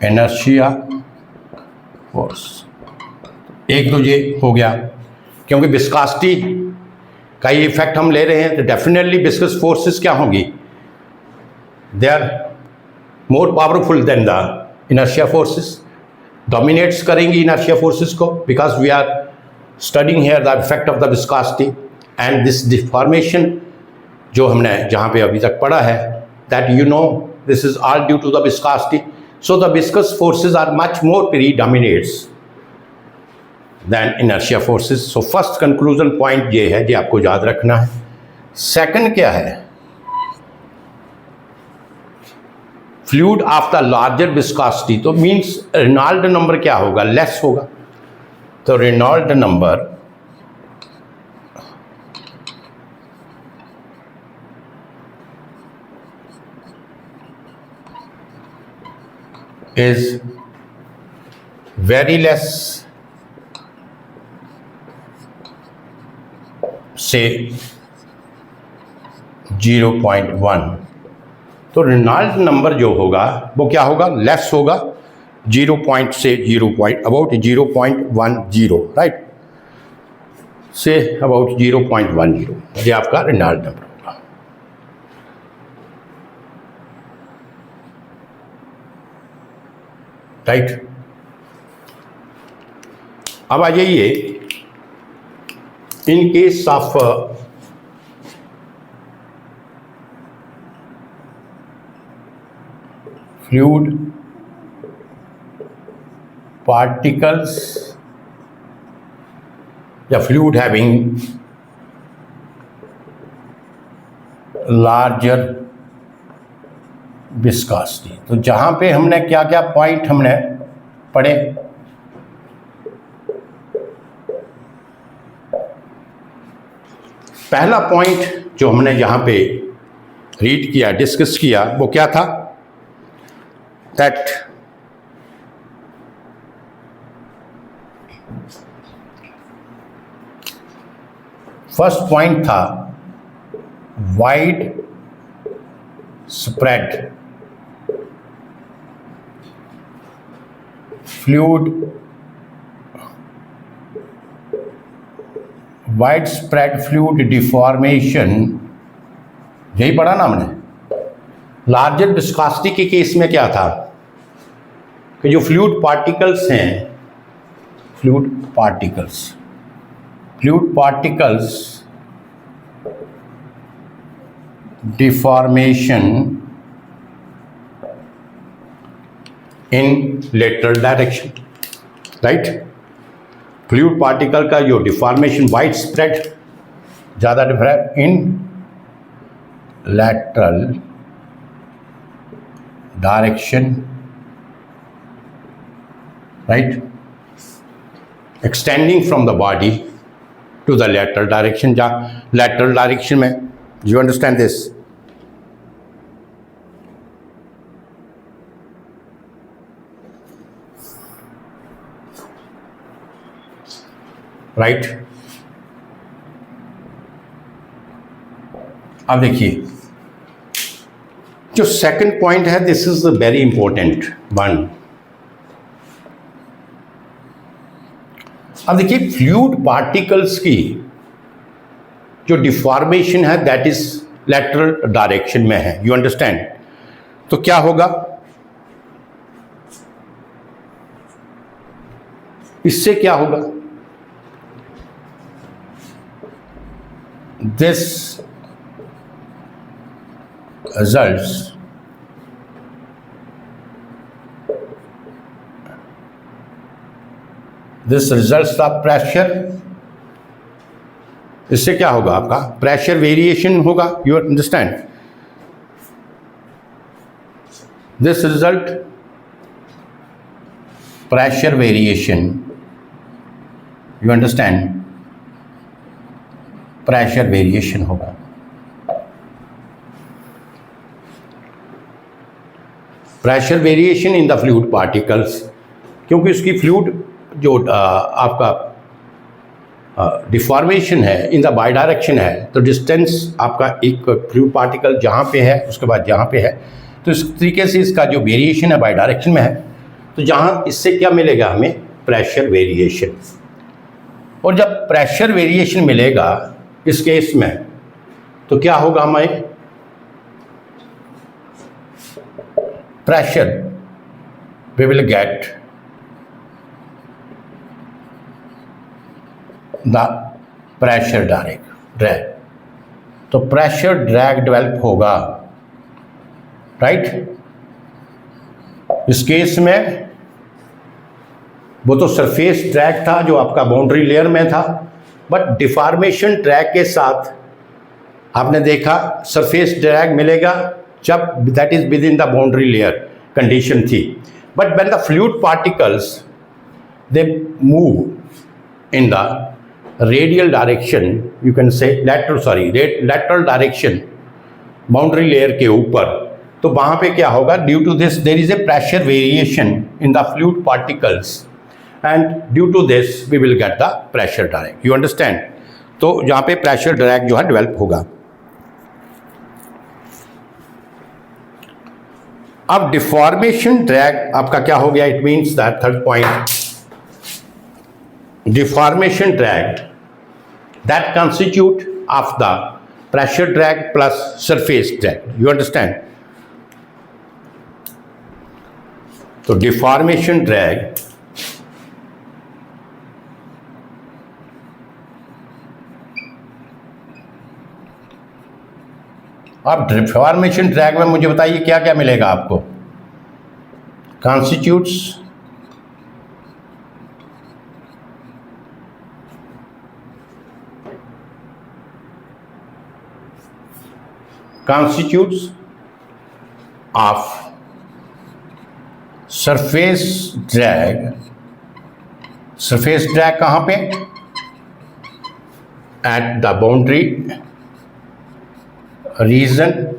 Speaker 1: inertia force। एक तो ये हो गया, क्योंकि विस्कासिटी का ये इफेक्ट हम ले रहे हैं तो डेफिनेटली विस्कस फोर्सेस क्या होंगी, they are more powerful than the inertia forces, dominates करेंगी इनर्शिया फोर्सेस को, because we are studying here the effect of the viscosity and this deformation जो हमने जहाँ पे अभी तक पढ़ा है, that you know this is all due to the viscosity. So the viscous forces are much more predominates than inertia forces। so first conclusion point ये है, ये आपको याद रखना है। second क्या है, fluid of the larger viscosity, तो means रेनॉल्ड नंबर क्या होगा, लेस होगा। तो Reynold number is very less, से 0.1। तो रेनॉल्ड नंबर जो होगा वो क्या होगा, लेस होगा 0 पॉइंट से 0 point about 0.10, right, say about 0.10, ये आपका रेनॉल्ड नंबर होगा। राइट, अब आ जाइए in case of fluid particles या fluid having लार्जर विस्कोसिटी। तो जहां पे हमने क्या क्या पॉइंट हमने पढ़े, पहला पॉइंट जो हमने यहां पे रीड किया, डिस्कस किया, वो क्या था, दैट फर्स्ट पॉइंट था wide spread fluid, wide spread fluid deformation, यही पढ़ा ना हमने। लार्जर विस्कोसिटी के केस में क्या था कि जो फ्लूइड पार्टिकल्स हैं, fluid particles deformation in lateral direction, right. Fluid particle का जो डिफॉर्मेशन वाइड स्प्रेड, ज़्यादा different in lateral direction, right, extending from the body to the lateral direction, lateral direction में, you understand this, right। अब देखिए जो second point है, this is very important one. अब देखिए फ्लूइड पार्टिकल्स की जो डिफॉर्मेशन है दैट इज लेटरल डायरेक्शन में है, यू अंडरस्टैंड। तो क्या होगा, इससे क्या होगा, दिस results the pressure, इससे क्या होगा, आपका प्रेशर वेरिएशन होगा, you understand. This result pressure variation, you understand, pressure variation होगा। Pressure variation in the fluid particles, क्योंकि उसकी फ्लूइड जो आपका डिफॉर्मेशन है इन द बाई डायरेक्शन है, तो डिस्टेंस आपका एक फ्लूइड पार्टिकल जहाँ पे है उसके बाद जहाँ पे है, तो इस तरीके से इसका जो वेरिएशन है बाई डायरेक्शन में है। तो जहाँ इससे क्या मिलेगा हमें, प्रेशर वेरिएशन। और जब प्रेशर वेरिएशन मिलेगा इस केस में, तो क्या होगा, हमें pressure we will get the pressure drag। तो प्रेशर ड्रैग डेवलप होगा, राइट। इस केस में वो तो सरफेस ड्रैग था जो आपका बाउंड्री लेयर में था, बट डिफॉर्मेशन ड्रैग के साथ आपने देखा सरफेस ड्रैग मिलेगा जब that is within the boundary layer condition थी। But when the fluid particles they move in the radial direction, you can say lateral direction boundary layer के ऊपर, तो वहाँ पे क्या होगा, due to this there is a pressure variation in the fluid particles and due to this we will get the pressure drag, you understand. तो यहाँ पे प्रेशर ड्रैग जो है डेवलप होगा। अब डिफॉर्मेशन ड्रैग आपका क्या हो गया, it means that third point, deformation drag that constitute of the pressure drag plus surface drag, you understand. तो डिफॉर्मेशन ड्रैग अब डिफॉर्मेशन ड्रैग में मुझे बताइए क्या क्या मिलेगा आपको, constitutes constitutes of surface drag. surface drag कहाँ पे? at the boundary region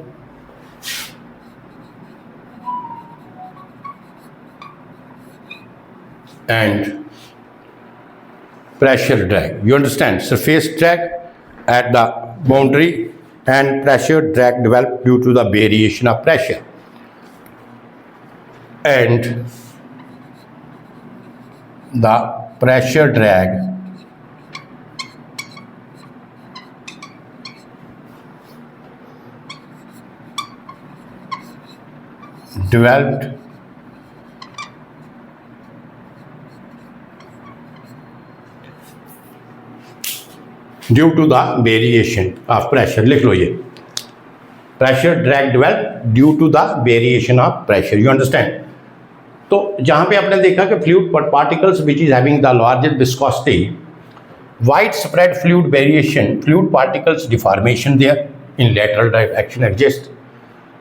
Speaker 1: and pressure drag. You understand? Surface drag at the boundary and pressure drag developed due to the variation of pressure. And the pressure drag developed due to the variation of pressure. लिख लो ये, pressure drag developed due to the variation of pressure. You understand? तो जहाँ पे आपने देखा कि fluid particles which is having the largest viscosity, widespread fluid variation, fluid particles deformation there in lateral direction exist.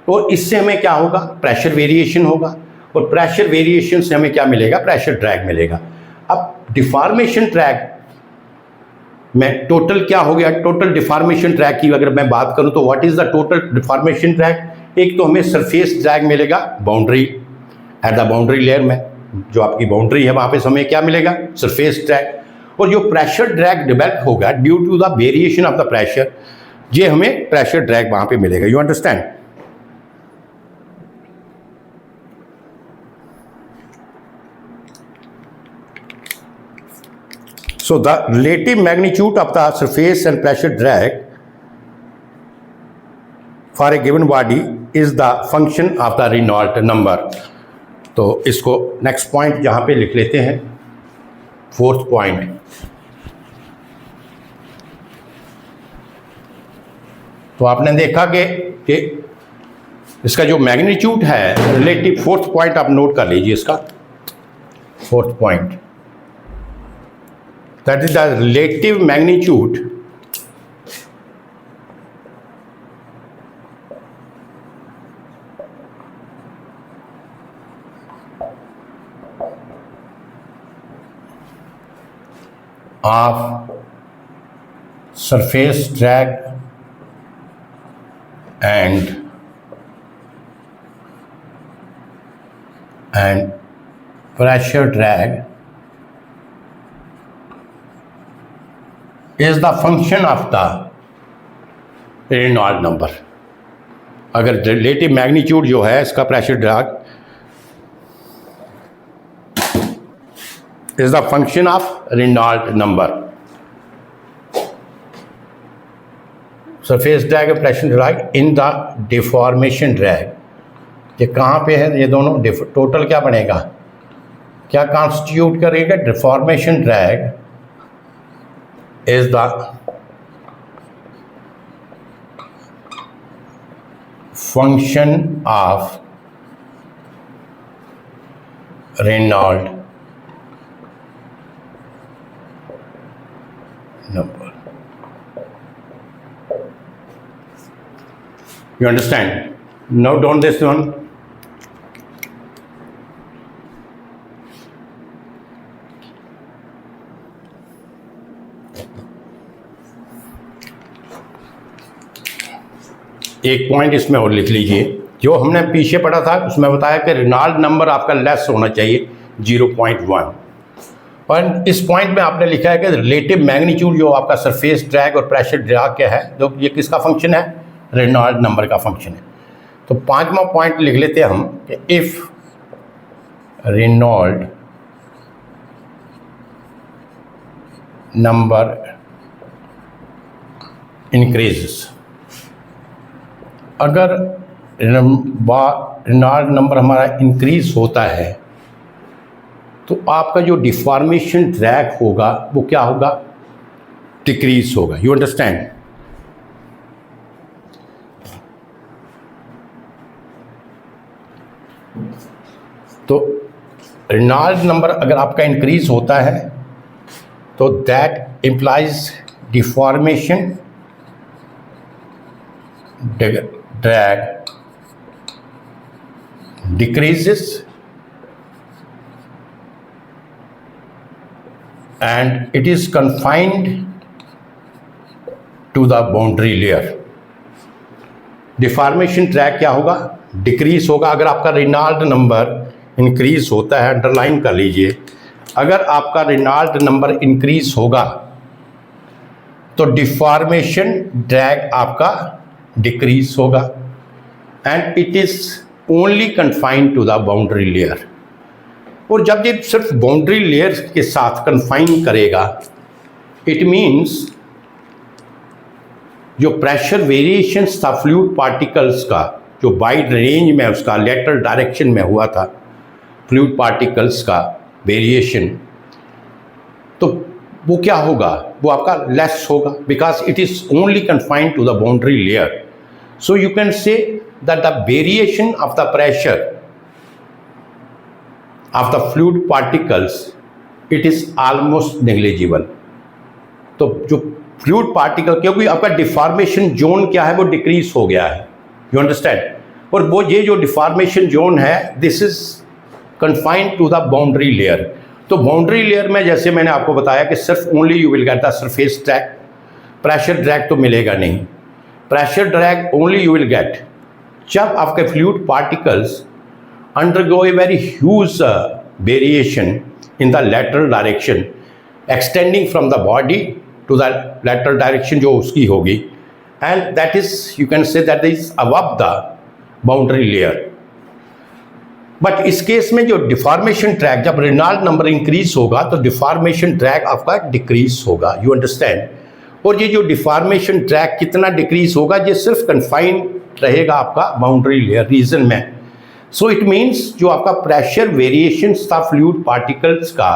Speaker 1: तो इससे हमें क्या होगा? प्रेशर वेरिएशन होगा, और प्रेशर वेरिएशन से हमें क्या मिलेगा? प्रेशर ड्रैग मिलेगा. अब डिफॉर्मेशन ड्रैग में टोटल क्या हो गया? टोटल डिफॉर्मेशन ड्रैग की अगर मैं बात करूं तो what is the total deformation drag? एक तो हमें सरफेस ड्रैग मिलेगा boundary, at the boundary layer में जो आपकी बाउंड्री है वहां पे हमें क्या मिलेगा? Surface drag. और जो प्रेशर ड्रैग डेवलप होगा due to the variation of the pressure, ये हमें प्रेशर ड्रैग वहां पे मिलेगा. You understand? So the relative magnitude of the surface and pressure drag for a given body is the function of the Reynolds number. तो इसको next point यहाँ पे लिख लेते हैं, फोर्थ पॉइंट. तो आपने देखा कि इसका जो मैग्नीट्यूड है रिलेटिव, फोर्थ पॉइंट आप नोट कर लीजिए इसका, fourth point, that is the relative magnitude of surface drag and pressure drag is the function of the Reynolds number. अगर रिलेटिव मैग्नीट्यूड जो है इसका pressure drag is the function of Reynolds number. Surface drag और pressure drag in the deformation drag, ये कहाँ पे है? ये दोनों टोटल क्या बनेगा? क्या कॉन्स्टिट्यूट करेगा? Deformation drag is the function of Reynolds number. You understand? Now don't this one. एक पॉइंट इसमें और लिख लीजिए, जो हमने पीछे पढ़ा था उसमें बताया कि रेनॉल्ड नंबर आपका लेस होना चाहिए 0.1, और इस पॉइंट में आपने लिखा है कि रिलेटिव मैग्नीट्यूड जो आपका सरफेस ड्रैग और प्रेशर ड्रैग क्या है, जो ये किसका फंक्शन है? रेनॉल्ड नंबर का फंक्शन है. तो पांचवा पॉइंट लिख लेते हैं हम कि इफ़ रेनॉल्ड नंबर इंक्रीजेस, अगर रेनॉल्ड नंबर हमारा इंक्रीज होता है तो आपका जो डिफॉर्मेशन ड्रैग होगा वो क्या होगा? डिक्रीज होगा. You understand? तो रेनॉल्ड नंबर अगर आपका इंक्रीज होता है तो that implies deformation drag decreases and it is confined to the boundary layer. Deformation drag क्या होगा? डिक्रीज होगा. अगर आपका रेनॉल्ड नंबर इंक्रीज होता है, अंडरलाइन कर लीजिए, अगर आपका रेनॉल्ड नंबर इंक्रीज होगा तो डिफॉर्मेशन ड्रैग आपका डिक्रीज होगा and it is only confined to the boundary layer. और जब ये सिर्फ बाउंड्री लेयर के साथ कन्फाइन करेगा, इट मीन्स जो प्रेशर वेरिएशंस था फ्लूइड पार्टिकल्स का, जो वाइड रेंज में उसका लेटरल डायरेक्शन में हुआ था फ्लूइड पार्टिकल्स का वेरिएशन, तो वो क्या होगा? वो आपका लेस होगा because it is only confined to the boundary layer. So you can say that the variation of the pressure of the fluid particles, it is almost negligible. तो जो फ्लूइड पार्टिकल, क्योंकि आपका डिफॉर्मेशन जोन क्या है, वो decrease हो गया है, यू अंडरस्टैंड. और वो ये जो डिफॉर्मेशन जोन है, this is confined to the boundary layer. तो बाउंड्री लेयर में जैसे मैंने आपको बताया कि सिर्फ only you will get the surface drag, pressure drag तो मिलेगा नहीं. Pressure drag only you will get जब आपके fluid particles undergo a very huge variation in the lateral direction, extending from the body to the lateral direction जो उसकी होगी, and that is, you can say that is above the boundary layer. But इस case में जो deformation track, जब Reynold number increase होगा तो deformation track आपका डिक्रीज होगा, यू अंडरस्टैंड. और ये जो डिफॉर्मेशन ट्रैक कितना डिक्रीज होगा, ये सिर्फ कन्फाइन रहेगा आपका बाउंड्री लेयर रीजन में. सो इट मीन्स जो आपका प्रेशर वेरिएशंस था फ्लूइड पार्टिकल्स का,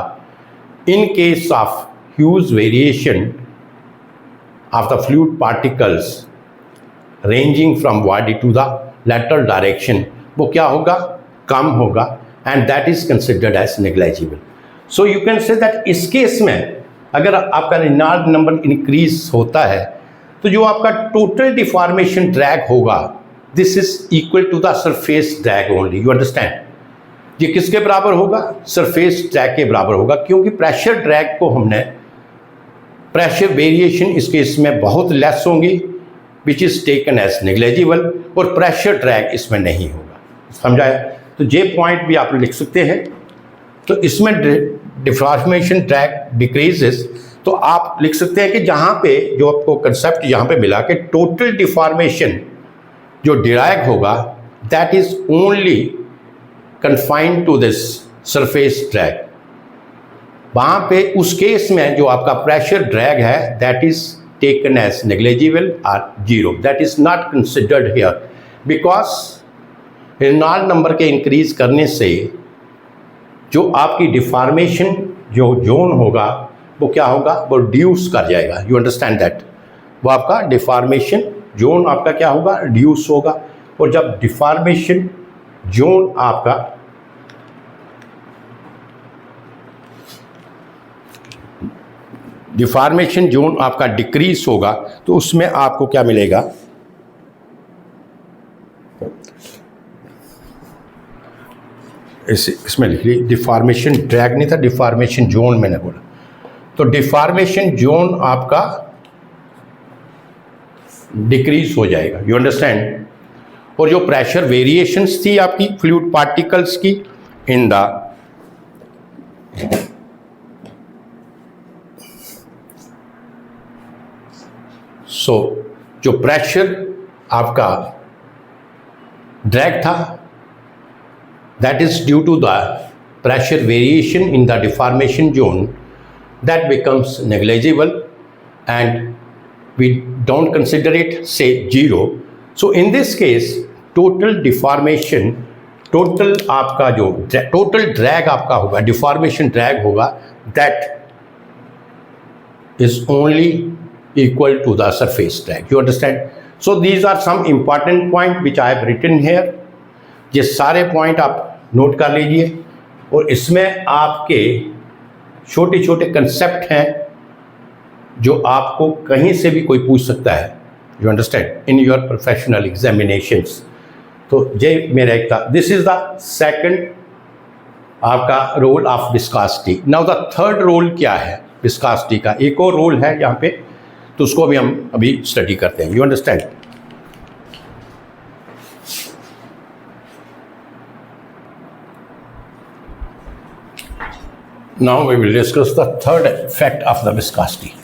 Speaker 1: in case of huge variation of the fluid particles ranging from body to the lateral direction, वो क्या होगा? कम होगा and that is considered as negligible. So you can say that इस case में अगर आपका रेनॉल्ड नंबर इंक्रीज होता है तो जो आपका टोटल डिफॉर्मेशन ड्रैग होगा, this is equal to the surface drag only, you understand. ये किसके बराबर होगा? सरफेस ड्रैग के बराबर होगा, क्योंकि प्रेशर ड्रैग को हमने, प्रेशर वेरिएशन इस केस में बहुत लेस होंगी which is taken as negligible, और प्रेशर ड्रैग इसमें नहीं होगा. समझाया? तो ये पॉइंट भी आप लिख सकते हैं. तो इसमें डिफॉर्मेशन ड्रैग डिक्रीजेस, तो आप लिख सकते हैं कि जहाँ पे जो आपको कंसेप्ट यहाँ पे मिला कि टोटल डिफॉर्मेशन जो डिराइव होगा, that is only confined to this surface drag. वहाँ पे उस केस में जो आपका प्रेशर ड्रैग है, that is taken as negligible और zero, that is not considered here, because Reynold number के इंक्रीज करने से जो आपकी डिफॉर्मेशन जो जोन होगा, वो क्या होगा? वो रिड्यूस कर जाएगा, यू अंडरस्टैंड दैट. वो आपका डिफॉर्मेशन जोन आपका क्या होगा? रिड्यूस होगा. और जब डिफॉर्मेशन जोन आपका डिक्रीज होगा, तो उसमें आपको क्या मिलेगा? इसमें लिख लीजिए, डिफॉर्मेशन ड्रैग नहीं था, डिफॉर्मेशन जोन मैंने बोला. तो डिफॉर्मेशन जोन आपका डिक्रीज हो जाएगा, यू अंडरस्टैंड. और जो प्रेशर वेरिएशंस थी आपकी फ्लूइड पार्टिकल्स की इन द जो प्रेशर आपका ड्रैग था, that is due to the pressure variation in the deformation zone, that becomes negligible and we don't consider it say zero. So in this case total deformation, total आपका जो total drag आपका होगा, deformation drag होगा, that is only equal to the surface drag. You understand? So these are some important point which I have written here. ये सारे point आप note कर लीजिए, और इसमें आपके छोटे छोटे कंसेप्ट हैं जो आपको कहीं से भी कोई पूछ सकता है. You understand, in your professional examinations. तो ये मेरा एक था, दिस इज द सेकंड आपका role of viscosity. Now the third role क्या है विस्कोसिटी का, एक और रोल है यहाँ पे, तो उसको भी हम अभी स्टडी करते हैं, you understand. Now we will discuss the third effect of the viscosity.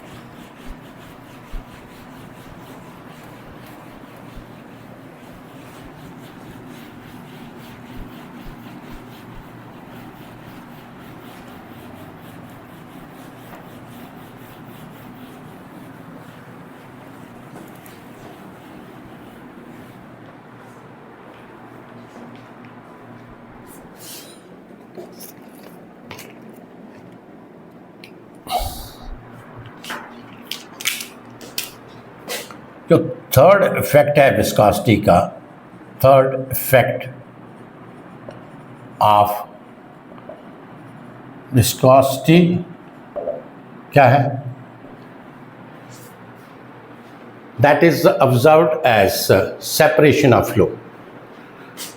Speaker 1: जो थर्ड इफेक्ट है विस्कोसिटी का, थर्ड इफेक्ट ऑफ विस्कोसिटी क्या है, that is observed as separation of flow.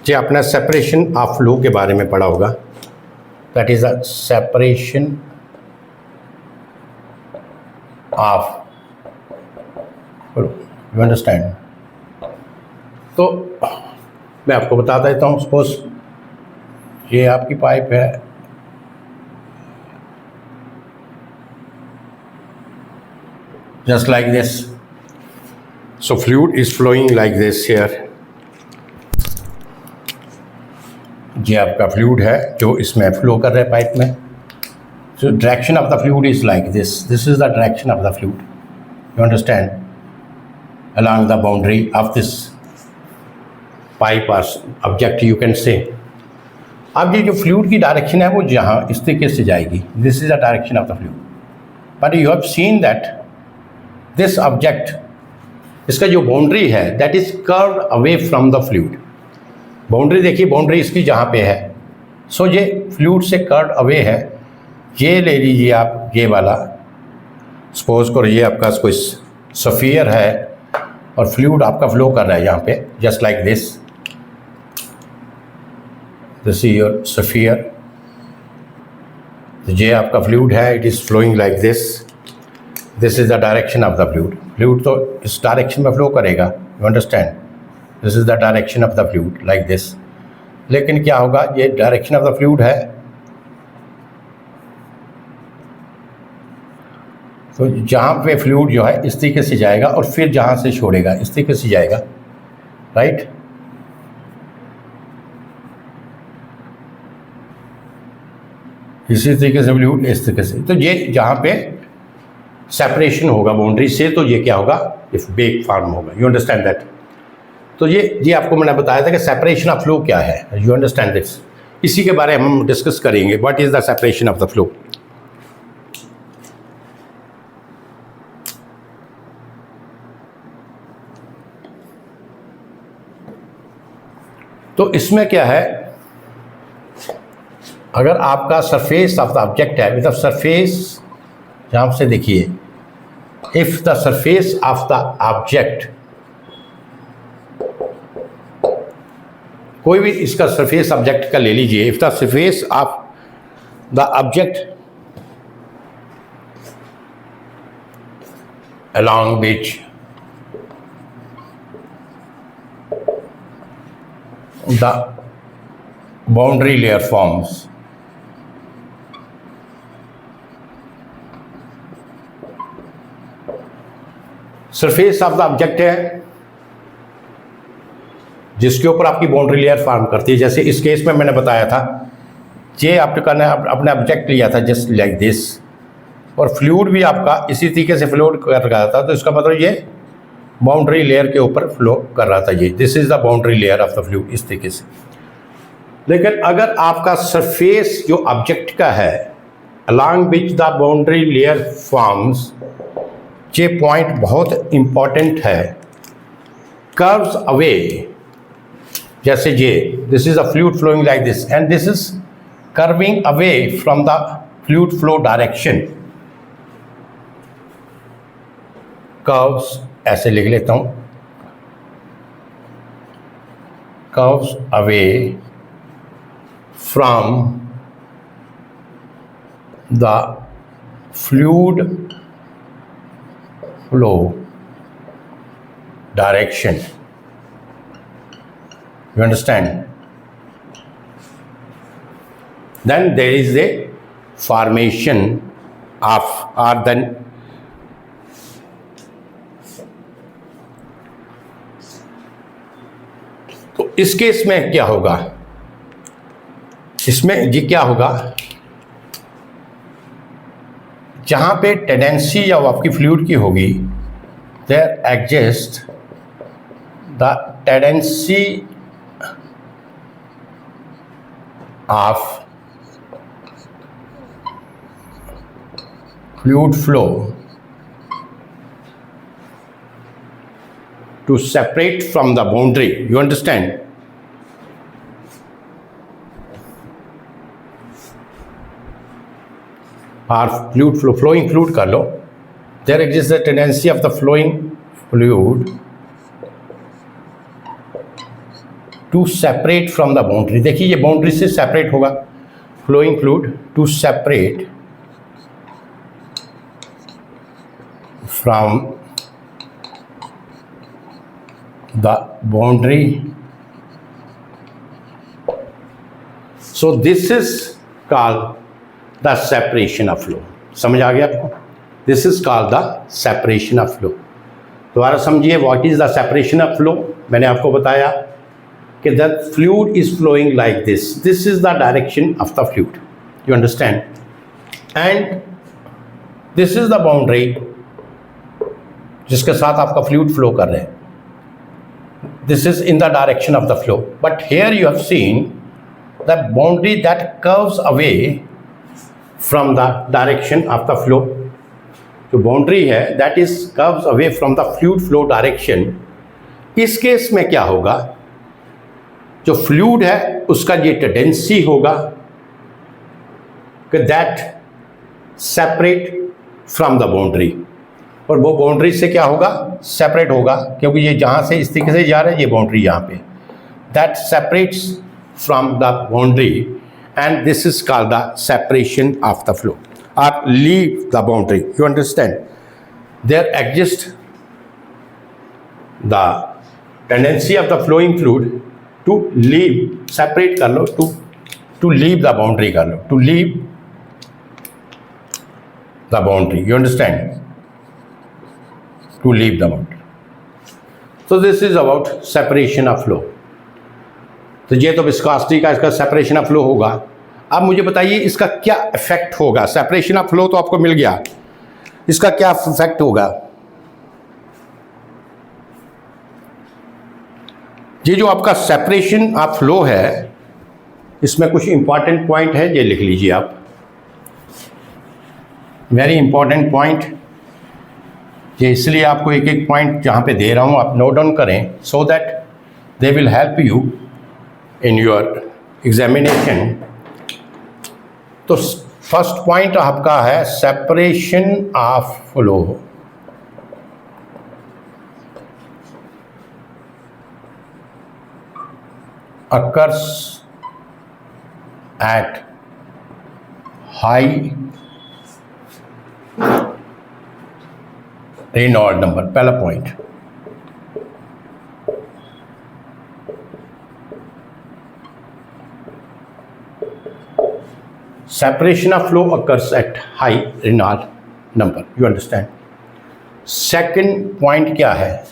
Speaker 1: जी आपने सेपरेशन ऑफ फ्लो के बारे में पढ़ा होगा, that is a separation of, you understand. तो मैं आपको बता देता हूँ, सपोज ये आपकी पाइप है, just like this, so fluid is flowing like this here. ये आपका फ्लूइड है जो इसमें फ्लो कर रहा है पाइप में। So direction of the fluid is like this, this is the direction of the fluid, you understand, along the boundary of this pipe or object you can say। अब ये जो फ्लूइड की direction है वो जहाँ इस तरीके से जाएगी, this is the direction of the fluid, but you have seen that this object, इसका जो बाउंड्री है that is curved away from the fluid. Boundary देखिए, बाउंड्री इसकी जहाँ पे है, सो ये फ्लूइड से कर्व्ड अवे है। ये ले लीजिए आप, ये वाला सपोज करो ये आपका कोई सफियर है और फ्लूइड आपका फ्लो कर रहा है यहाँ पे, just like this, this is your sphere. ये आपका फ्लूइड है, it is flowing like this, this is the direction of the fluid. Fluid तो इस डायरेक्शन में फ्लो करेगा, you understand, this is the direction of the fluid like this. लेकिन क्या होगा, ये डायरेक्शन ऑफ द फ्लूइड है, तो जहाँ पे फ्लूइड जो है इस तरीके से जाएगा और फिर जहाँ से छोड़ेगा इस तरीके से जाएगा, राइट। इसी तरीके से फ्लूइड इस तरीके से, तो ये जहाँ पे सेपरेशन होगा बाउंड्री से, तो ये क्या होगा, इफ बेक फॉर्म होगा, यू अंडरस्टैंड दैट। तो ये आपको मैंने बताया था कि सेपरेशन ऑफ फ्लो क्या है, यू अंडरस्टैंड दिस। इसी के बारे में हम डिस्कस करेंगे, what is the separation of the flow. तो इसमें क्या है, अगर आपका सरफेस ऑफ द ऑब्जेक्ट है, विद सरफेस, यहाँ से देखिए, if the surface of the object, कोई भी इसका सरफेस ऑब्जेक्ट का ले लीजिए, if the surface of the object along which the boundary layer forms, surface of the object है जिसके ऊपर आपकी बाउंड्री लेयर फॉर्म करती है। जैसे इस केस में मैंने बताया था, ये आपने अपने ऑब्जेक्ट लिया था जस्ट लाइक दिस, और फ्लूइड भी आपका इसी तरीके से फ्लो कर रहा था, तो इसका मतलब ये बाउंड्री लेयर के ऊपर फ्लो कर रहा था। ये this is the boundary layer of the fluid, इस तरीके से। लेकिन अगर आपका सरफेस जो ऑब्जेक्ट का है, along which the boundary layer forms, ये पॉइंट बहुत इंपॉर्टेंट है, कर्व्स अवे, जैसे ये, this is a fluid flowing like this and this is curving away from the fluid flow direction. Curves ऐसे लिख लेता हूँ, curves away from the fluid flow direction. You understand? Then there is a formation of, or then तो इस case में क्या होगा, इसमें ये क्या होगा, जहां पे टेंडेंसी या आपकी फ्लूइड की होगी, there exist the tendency of fluid flow to separate from the boundary. You understand? Or fluid flow, flowing fluid कर लो. There exists the tendency of the flowing fluid to separate from the boundary. देखिए ये boundary से separate होगा. Flowing fluid to separate from the boundary. So this is called the separation of flow. समझ आ गया आपको? This is called the separation of flow. दोबारा समझिए, what is the separation of flow? मैंने आपको बताया कि the fluid is flowing like this. This is the direction of the fluid. You understand? And this is the boundary जिसके साथ आपका fluid flow कर रहे हैं. This is in the direction of the flow. But here you have seen the boundary that curves away from the direction of the flow. जो boundary है that is curves away from the fluid flow direction. इस case में क्या होगा, जो fluid है उसका ये टेंडेंसी होगा कि that separate from the boundary, और वो बाउंड्री से क्या होगा, सेपरेट होगा, क्योंकि ये जहाँ से इस तरीके से जा रहा है, ये बाउंड्री यहाँ पे, that separates from the boundary, and this is called the separation of the flow और leave the boundary. You understand? There exist the tendency of the flowing fluid to leave, separate कर लो, to leave the boundary कर लो, to leave the boundary. You understand? To leave the boundary. So this is about separation of flow. तो ये तो viscosity का इसका separation of flow होगा. अब मुझे बताइए इसका क्या इफेक्ट होगा. सेपरेशन ऑफ फ्लो तो आपको मिल गया, इसका क्या इफेक्ट होगा. ये जो आपका सेपरेशन ऑफ फ्लो है, इसमें कुछ इंपॉर्टेंट पॉइंट है, ये लिख लीजिए आप. Very important point. ये इसलिए आपको एक एक पॉइंट जहाँ पे दे रहा हूँ आप नोट डाउन करें, so that they will help you in your examination. तो फर्स्ट पॉइंट आपका है separation of flow. Occurs at high Reynold number. पहला point. Separation of flow occurs at high Reynold number. You understand? Second point क्या है,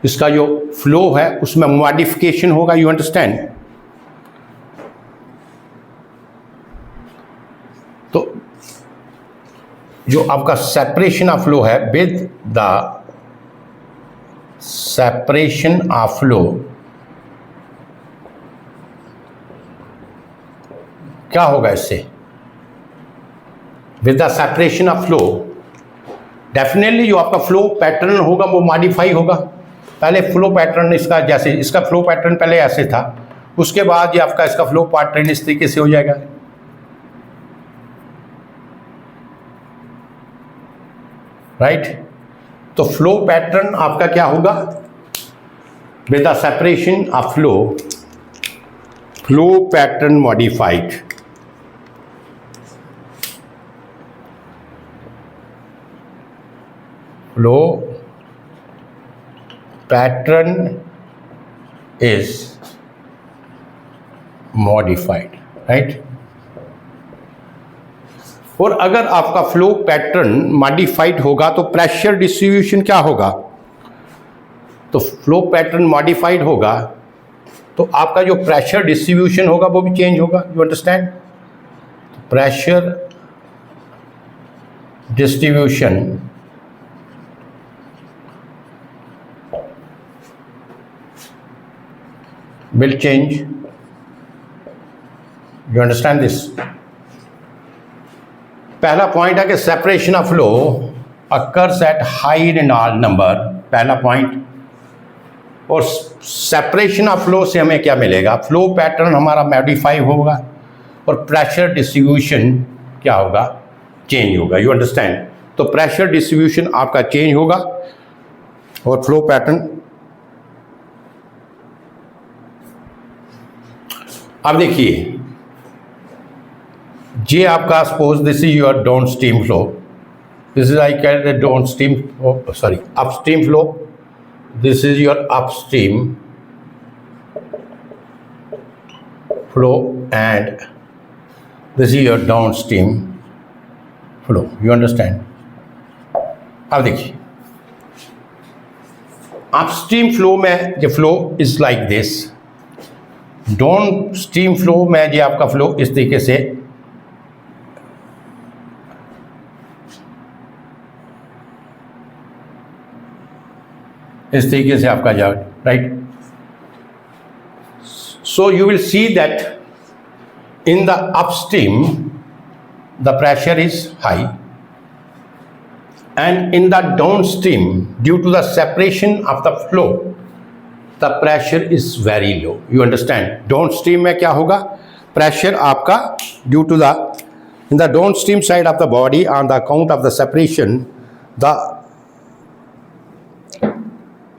Speaker 1: इसका जो flow है उसमें मॉडिफिकेशन होगा. You understand? तो जो आपका सेपरेशन ऑफ फ्लो है, with the separation of flow क्या होगा, इससे with the separation of flow definitely जो आपका फ्लो पैटर्न होगा वो मॉडिफाई होगा. पहले फ्लो पैटर्न इसका, जैसे इसका फ्लो पैटर्न पहले ऐसे था, उसके बाद ये आपका इसका फ्लो पैटर्न इस तरीके से हो जाएगा. राइट? तो फ्लो पैटर्न आपका क्या होगा, with the separation of flow pattern modified. Flow pattern is modified, right? और अगर आपका फ्लो पैटर्न मॉडिफाइड होगा तो प्रेशर डिस्ट्रीब्यूशन क्या होगा? तो फ्लो पैटर्न मॉडिफाइड होगा तो आपका जो प्रेशर डिस्ट्रीब्यूशन होगा वो भी चेंज होगा. You understand? Pressure distribution will change. You understand this? पहला पॉइंट है कि separation of flow occurs at high Reynold number, पहला पॉइंट. और सेपरेशन ऑफ फ्लो से हमें क्या मिलेगा? फ्लो पैटर्न हमारा मॉडिफाई होगा और प्रेशर डिस्ट्रीब्यूशन क्या होगा? चेंज होगा. You understand? तो प्रेशर डिस्ट्रीब्यूशन आपका चेंज होगा और फ्लो पैटर्न. अब देखिए, ये आपका suppose this is your down stream flow, this is I can down stream sorry upstream flow, this is your upstream flow and this is your down stream flow. You understand? अब देखिए, upstream flow में जो flow is like this, down stream flow में जो आपका flow इस तरीके से आपका जाए, right? So you will see that in the upstream the pressure is high and in the downstream due to the separation of the flow the pressure is very low. You understand? Downstream में क्या होगा? Pressure आपका due to the in the downstream side of the body on the account of the separation the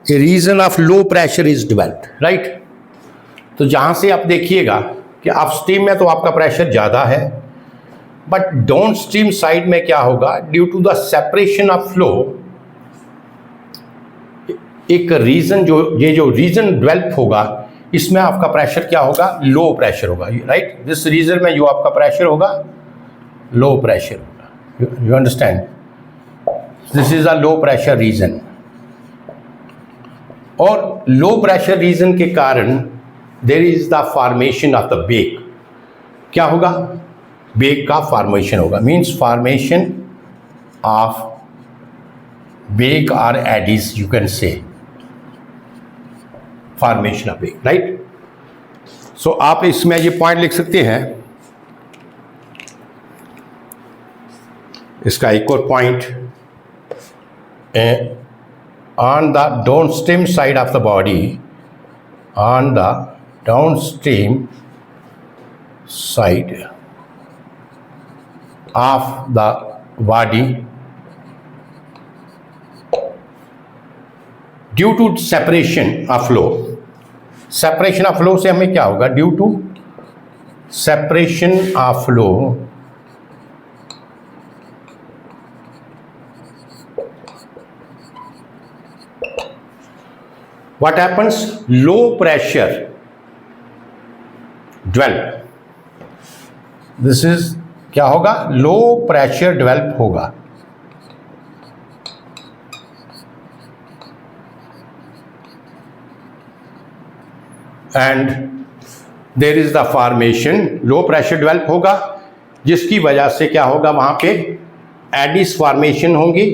Speaker 1: region of low pressure is developed, right? तो जहां से आप देखिएगा कि अपस्ट्रीम में तो आपका प्रेशर ज़्यादा है, बट डाउन स्ट्रीम साइड में क्या होगा? Due to the separation of flow एक रीजन जो रीजन डेवलप होगा इसमें आपका प्रेशर क्या होगा? लो प्रेशर होगा, राइट? जिस रीजन में जो आपका प्रेशर होगा लो प्रेशर होगा. You understand? This is a low pressure region. और लो प्रेशर रीजन के कारण there is the formation of the bake. क्या होगा? बेक का फॉर्मेशन होगा. मीन्स फॉर्मेशन ऑफ बेक और एडीज, यू कैन से फॉर्मेशन ऑफ बेक, राइट? सो आप इसमें ये पॉइंट लिख सकते हैं. इसका एक और point, on the downstream side of the body, on the downstream side of the body due to separation of flow. Separation of flow से हमें क्या होगा? Due to separation of flow what happens? Low pressure develop. This is क्या होगा? Low pressure develop होगा. And there is the formation, low pressure develop होगा जिसकी वजह से क्या होगा? वहां पे एडिस फॉर्मेशन होंगी,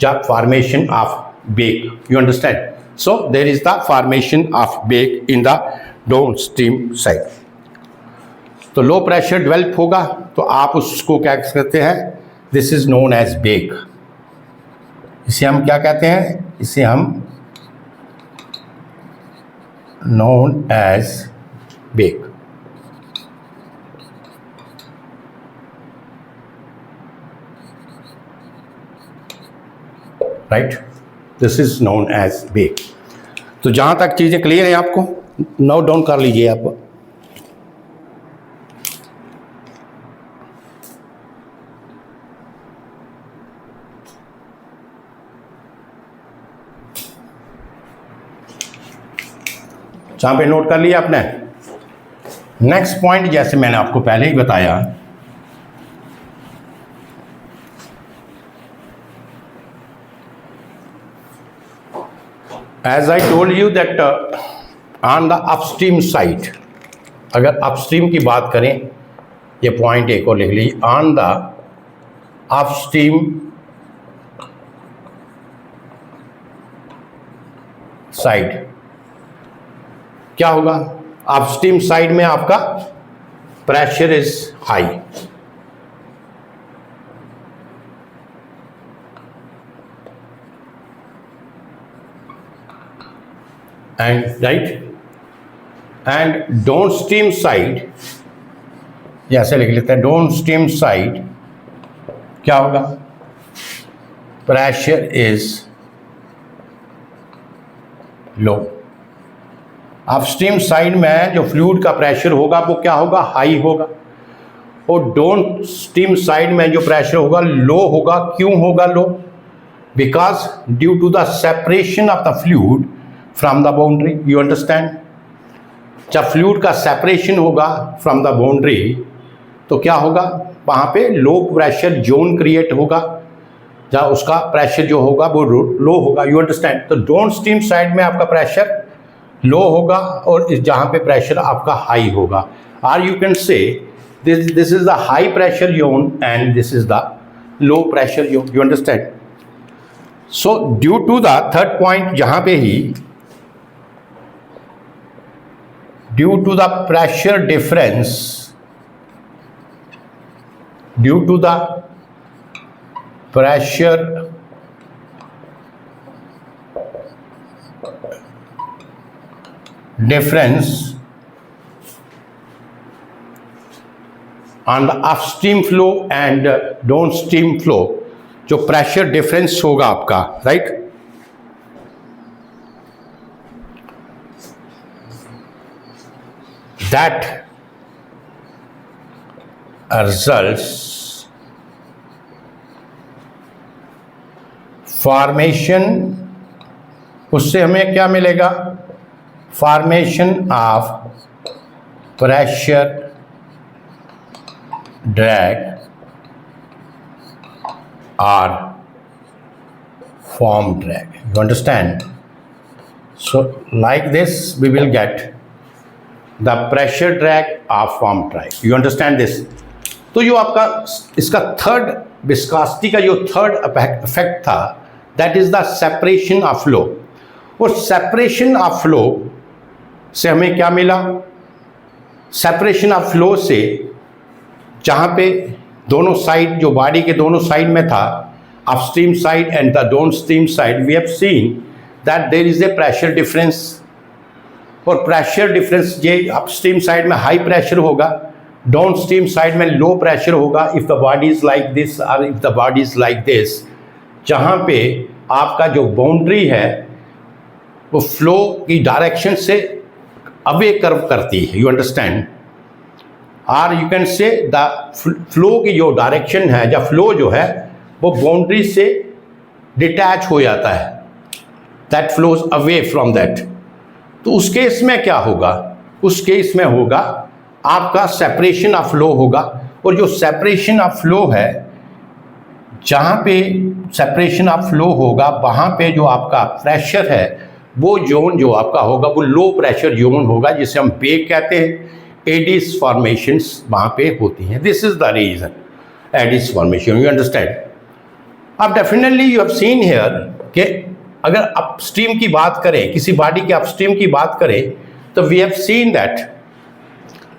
Speaker 1: जब formation of wake. You understand? So there is the formation of wake in the downstream side. तो लो प्रेशर डेवलप होगा तो आप उसको क्या कहते हैं? This is known as wake. इसे हम क्या कहते हैं? इसे हम known as bake. Right? This is known as bake. तो जहाँ तक चीज़ें क्लियर हैं आपको, नोट डाउन कर लीजिए आप। जहाँ पे नोट कर लिया आपने। नेक्स्ट पॉइंट, जैसे मैंने आपको पहले ही बताया, as I told you that on the upstream side, अगर अपस्ट्रीम की बात करें, ये पॉइंट एक और लिख लीजिए, ऑन द अपस्ट्रीम साइड क्या होगा? अपस्ट्रीम साइड में आपका pressure is high, and right, and downstream side, ऐसे लिख लेते हैं, डाउनस्ट्रीम साइड क्या होगा? Pressure is low. Upstream side में जो फ्लूइड का प्रेशर होगा वो क्या होगा? हाई होगा। और डाउनस्ट्रीम साइड में जो प्रेशर होगा लो होगा। क्यों होगा low? Because due to the separation of the fluid from the boundary. You understand? जब फ्लूइड का सेपरेशन होगा फ्रॉम द बाउंड्री तो क्या होगा? वहाँ पे लो प्रेशर जोन क्रिएट होगा, जहाँ उसका प्रेशर जो होगा वो लो होगा। You understand? तो डाउनस्ट्रीम साइड में आपका प्रेशर लो होगा और जहाँ पे प्रेशर आपका हाई होगा। और you can say this is the high pressure zone and this is the low pressure zone. You understand? So due to the third point, जहाँ पे ही due to the pressure difference, due to the pressure difference on the upstream flow and downstream flow, जो pressure difference होगा आपका, right, that results formation, उससे हमें क्या मिलेगा? फॉर्मेशन ऑफ प्रेशर ड्रैग और form drag. You understand? So like this we will get the pressure drag of form drag. You understand this? तो जो आपका इसका थर्ड, विस्कोसिटी का जो थर्ड इफेक्ट था, that is the separation of flow. और separation of flow से हमें क्या मिला? सेपरेशन ऑफ फ्लो से जहाँ पे दोनों साइड, जो बॉडी के दोनों साइड में था, upstream side and the downstream side, we have seen that there is a pressure difference. और प्रेशर डिफरेंस ये अपस्ट्रीम साइड में हाई प्रेशर होगा, डाउनस्ट्रीम साइड में लो प्रेशर होगा। If the body is like this और if the body is like this, जहाँ पे आपका जो बाउंड्री है वो फ्लो की डायरेक्शन से अवे कर्व करती है। You understand? और you can say the flow की जो डायरेक्शन है, या फ्लो जो है वो बाउंड्री से डिटैच हो जाता है, that flows away from that. तो उस केस में क्या होगा? उस केस में होगा आपका सेपरेशन ऑफ फ्लो होगा। और जो सेपरेशन ऑफ फ्लो है, जहाँ पे सेपरेशन ऑफ फ्लो होगा वहाँ पे जो आपका प्रेशर है वो जोन जो आपका होगा वो लो प्रेशर जोन होगा, जिसे हम बेक कहते हैं। एडिस फॉर्मेशंस वहाँ पे होती हैं। This is the reason, eddies formation. You understand? अब definitely you have seen here कि अगर अपस्ट्रीम की बात करें, किसी बॉडी के अपस्ट्रीम की बात करें, तो we have seen that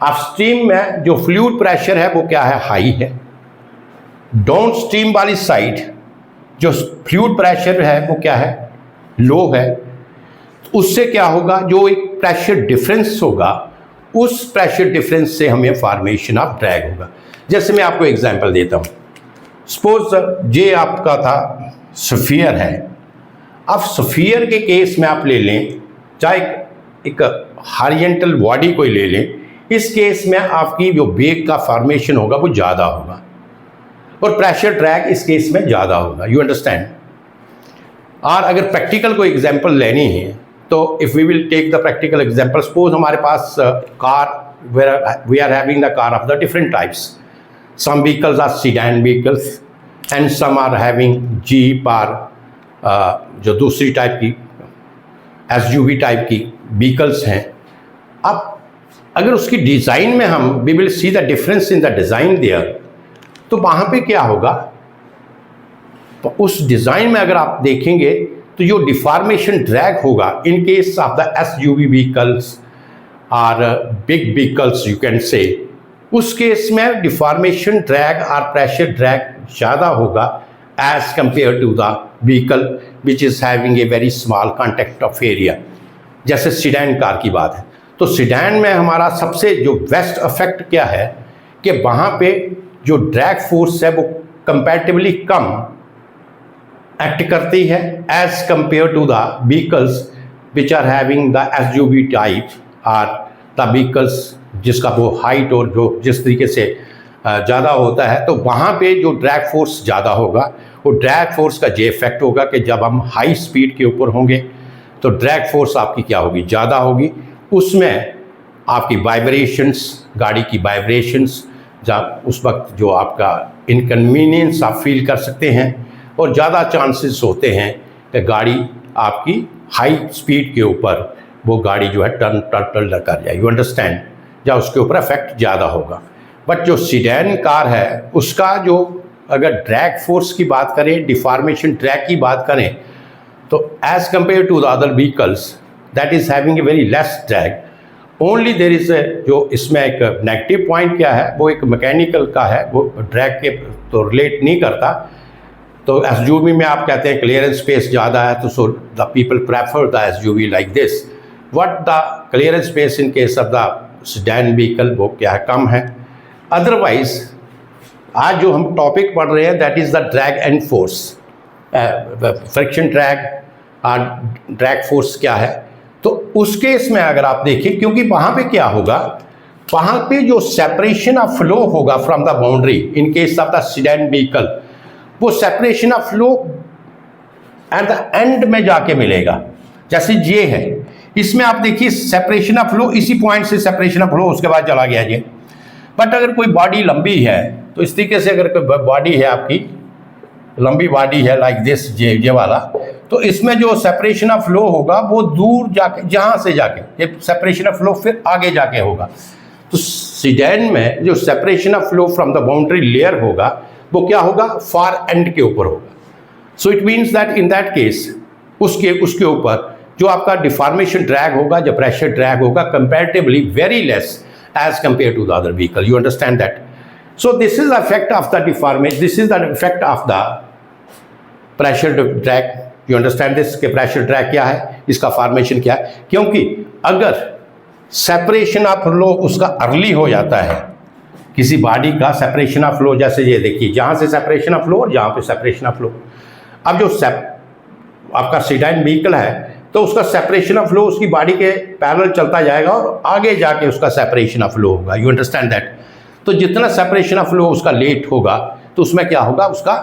Speaker 1: upstream में जो फ्लूइड प्रेशर है वो क्या है? हाई है। डाउनस्ट्रीम वाली साइड जो फ्लूइड प्रेशर है वो क्या है? लो है। उससे क्या होगा? जो एक प्रेशर डिफरेंस होगा, उस प्रेशर डिफरेंस से हमें फॉर्मेशन ऑफ ड्रैग होगा। जैसे मैं आपको एग्जांपल देता हूँ, सपोज ये आपका था स्फीयर है। अब स्फीयर के केस में आप ले लें चाहे एक हॉरिजॉन्टल बॉडी कोई ले लें, इस केस में आपकी जो वेग का फॉर्मेशन होगा वो ज़्यादा होगा और प्रेशर ड्रैग इस केस में ज़्यादा होगा। You understand. और अगर प्रैक्टिकल कोई एग्जांपल लेनी है तो if we will take the practical example, suppose हमारे पास car, we are having the car of the different types. Some vehicles are sedan vehicles and some are having jeep और जो दूसरी टाइप की एसयूवी टाइप की vehicles हैं। अब अगर उसकी डिज़ाइन में हम we will see the difference in the design there, तो वहाँ पे क्या होगा, तो उस डिज़ाइन में अगर आप देखेंगे तो जो डिफॉर्मेशन ड्रैग होगा in case of the SUV vehicles और big vehicles you can say, उस केस में डिफॉर्मेशन ड्रैग और प्रेशर ड्रैग ज़्यादा होगा as compare to the vehicle which is having a very small contact of area. जैसे sedan car की बात है, तो सीडैन में हमारा सबसे जो बेस्ट इफेक्ट क्या है कि वहाँ पे जो ड्रैग फोर्स है वो कंपैरेटिवली कम एक्ट करती है as compare to the vehicles which are having the SUV type और द व्हीकल्स जिसका वो हाइट और जो जिस तरीके से ज़्यादा होता है, तो वहाँ पे जो ड्रैग फोर्स ज़्यादा होगा, वो ड्रैग फोर्स का ये इफेक्ट होगा कि जब हम हाई स्पीड के ऊपर होंगे तो ड्रैग फोर्स आपकी क्या होगी, ज़्यादा होगी। उसमें आपकी वाइब्रेशंस, गाड़ी की वाइब्रेशंस, जब उस वक्त जो आपका इनकन्वीनियंस आप फील कर सकते हैं और ज़्यादा चांसेस होते हैं कि गाड़ी आपकी हाई स्पीड के ऊपर वो गाड़ी जो है टर्न कर जाए। यू अंडरस्टैंड, या उसके ऊपर इफेक्ट ज़्यादा होगा। बट जो सीडैन कार है उसका जो अगर ड्रैग फोर्स की बात करें, डिफॉर्मेशन ड्रैग की बात करें, तो as compare to the other vehicles that is having a very less drag. Only there is जो इसमें एक नेगेटिव पॉइंट क्या है, वो एक मैकेनिकल का है, वो ड्रैग के तो रिलेट नहीं करता। तो एसयूवी में आप कहते हैं क्लियरेंस स्पेस ज़्यादा है, तो so the people prefer the SUV like this. What the clearance space in case of the sedan vehicle वो क्या है, कम है। अदरवाइज आज जो हम टॉपिक पढ़ रहे हैं that is the drag and force, friction drag और ड्रैग फोर्स क्या है। तो उस केस में अगर आप देखें, क्योंकि वहाँ पे क्या होगा, वहाँ पे जो सेपरेशन ऑफ फ्लो होगा from the boundary in case of the sedan vehicle, वो separation of flow at the end में जाके मिलेगा। जैसे ये है, इसमें आप देखिए सेपरेशन ऑफ फ्लो इसी पॉइंट से सेपरेशन ऑफ फ्लो उसके बाद चला गया ये। बट अगर कोई बॉडी लंबी है तो इस तरीके से अगर कोई बॉडी है आपकी लंबी बॉडी है लाइक दिस, ये वाला, तो इसमें जो सेपरेशन ऑफ फ्लो होगा वो दूर जाके, जहाँ से जाके ये सेपरेशन ऑफ फ्लो फिर आगे जाके होगा। तो सीडैन में जो separation of flow from the boundary layer होगा वो क्या होगा, फार एंड के ऊपर होगा। So it means that in that case उसके ऊपर जो आपका डिफॉर्मेशन ड्रैग होगा, जो प्रेशर ड्रैग होगा, comparatively very less as compared to the other vehicle. You understand that? So this is the effect of the deformation. This is the effect of the pressure drag. You understand this? कि pressure drag क्या है, इसका formation क्या है। क्योंकि अगर separation of flow उसका early हो जाता है, किसी बॉडी का सेपरेशन ऑफ फ्लो, जैसे ये देखिए जहाँ से सेपरेशन ऑफ फ्लो और जहाँ पे सेपरेशन ऑफ फ्लो, अब जो आपका सीडैन व्हीकल है तो उसका सेपरेशन ऑफ फ्लो उसकी बॉडी के पैरेलल चलता जाएगा और आगे जाके उसका सेपरेशन ऑफ फ्लो होगा। You understand that? तो जितना सेपरेशन ऑफ फ्लो उसका लेट होगा तो उसमें क्या होगा, उसका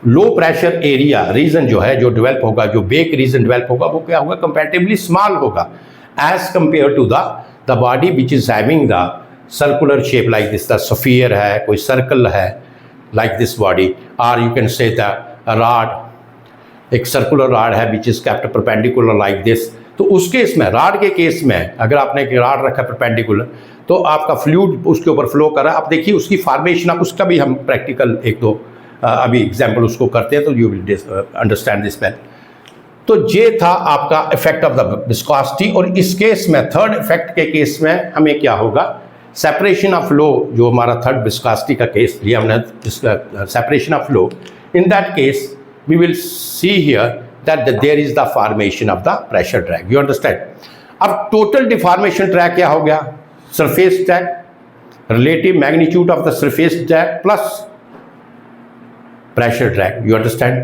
Speaker 1: लो प्रेशर एरिया रीजन जो है जो डेवलप होगा, जो वेक रीजन डेवलप होगा, वो क्या होगा, कंपैरेटिवली स्मॉल होगा as compare to the body which is having the circular shape like this. The sphere है, कोई सर्कल है लाइक दिस बॉडी, और you can say the rod, एक सर्कुलर रॉड है which is kept perpendicular like this. तो उस case में, rod के केस में, अगर आपने एक रॉड रखा परपेंडिकुलर तो आपका फ्लूइड उसके ऊपर फ्लो कर रहा है। आप देखिए उसकी फॉर्मेशन, आप उसका भी हम प्रैक्टिकल एक दो अभी एग्जाम्पल उसको करते हैं तो you will understand this man. तो ये था आपका इफेक्ट ऑफ द विस्कोसिटी। और इस केस में, थर्ड इफेक्ट के केस में हमें क्या होगा, सेपरेशन ऑफ फ्लो, जो हमारा थर्ड विस्कोसिटी का केस लिया हमने, separation of flow, in that case we will see here that there is the formation of the pressure drag. You understand? अब total deformation drag क्या हो गया, surface drag, relative magnitude of the surface drag plus pressure drag. You understand?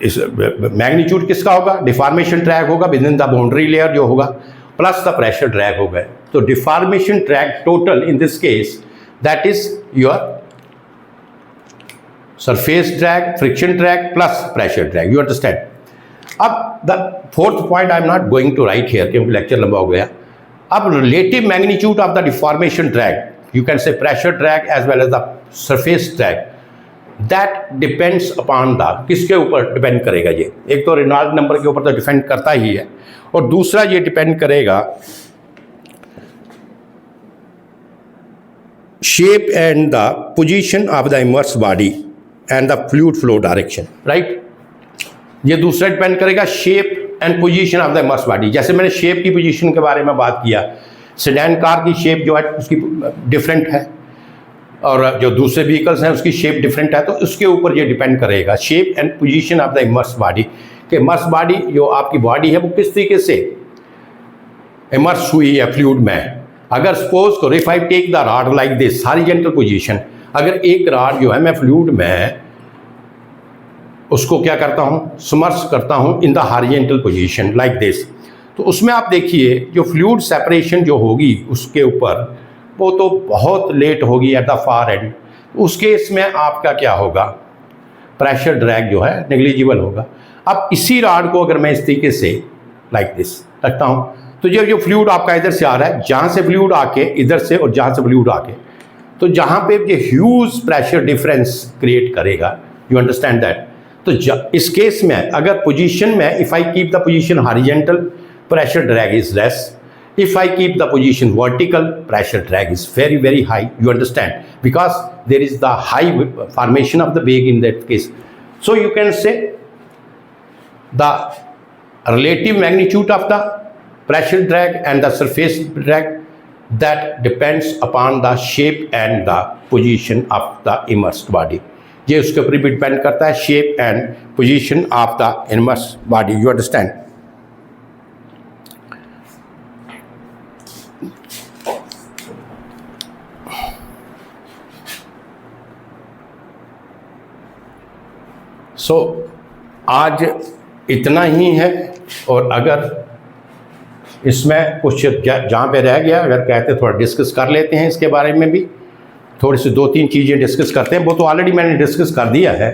Speaker 1: इस magnitude किसका होगा, deformation drag होगा within the boundary layer जो होगा, प्लस द प्रेशर ड्रैग होगा। तो deformation drag total in this case that is your surface drag, friction drag plus pressure drag, you understand. अब the fourth point I am not going to write here क्योंकि lecture लंबा हो गया। अब relative magnitude of the deformation drag, you can say pressure drag as well as the surface drag, that depends upon the, किसके ऊपर depend करेगा ये, एक तो रेनॉल्ड्स नंबर के ऊपर तो डिपेंड करता ही है, और दूसरा ये डिपेंड करेगा shape and the position of the immerse body and the fluid flow direction, right. ये दूसरा डिपेंड करेगा shape and position of the immerse body. जैसे मैंने शेप की पोजीशन के बारे में बात किया, सेडान कार की शेप जो है उसकी डिफरेंट है और जो दूसरे व्हीकल्स हैं उसकी शेप डिफरेंट है, तो उसके ऊपर ये डिपेंड करेगा shape and position of the immerse body, कि इमर्स बॉडी जो आपकी बॉडी है वो किस तरीके से इमर्स हुई है फ्लूइड में। अगर सपोज करो if I take the rod like this horizontal position, अगर एक रॉड जो है मैं फ्लूइड में उसको क्या करता हूँ, समर्स करता हूँ in the horizontal position like this, तो उसमें आप देखिए जो फ्लूइड सेपरेशन जो होगी उसके ऊपर वो तो बहुत लेट होगी एट द फार एंड। उस केस में आपका क्या होगा, प्रेशर ड्रैग जो है नेग्लिजिबल होगा। अब इसी रॉड को अगर मैं इस तरीके से लाइक दिस रखता हूँ, तो जो फ्लूइड आपका इधर से आ रहा है, जहाँ से फ्लूइड आके इधर से और जहाँ से फ्लूइड आके, तो जहाँ पे ये ह्यूज प्रेशर डिफरेंस क्रिएट करेगा, यू अंडरस्टैंड दैट। तो इस केस में अगर पोजीशन में if I keep the position horizontal, pressure drag is less, if I keep the position vertical, pressure drag is very very high, you understand, because there is the high formation of the wave in that case. So you can say the relative magnitude of the pressure drag and the surface drag, that depends upon the shape and the position of the immersed body. ये उसके ऊपर भी depend करता है, shape and position of the immersed body, you understand. So आज इतना ही है, और अगर इसमें कुछ जहाँ पे रह गया अगर कहते थोड़ा डिस्कस कर लेते हैं इसके बारे में भी, थोड़ी सी 2-3 चीज़ें डिस्कस करते हैं, वो तो ऑलरेडी मैंने डिस्कस कर दिया है।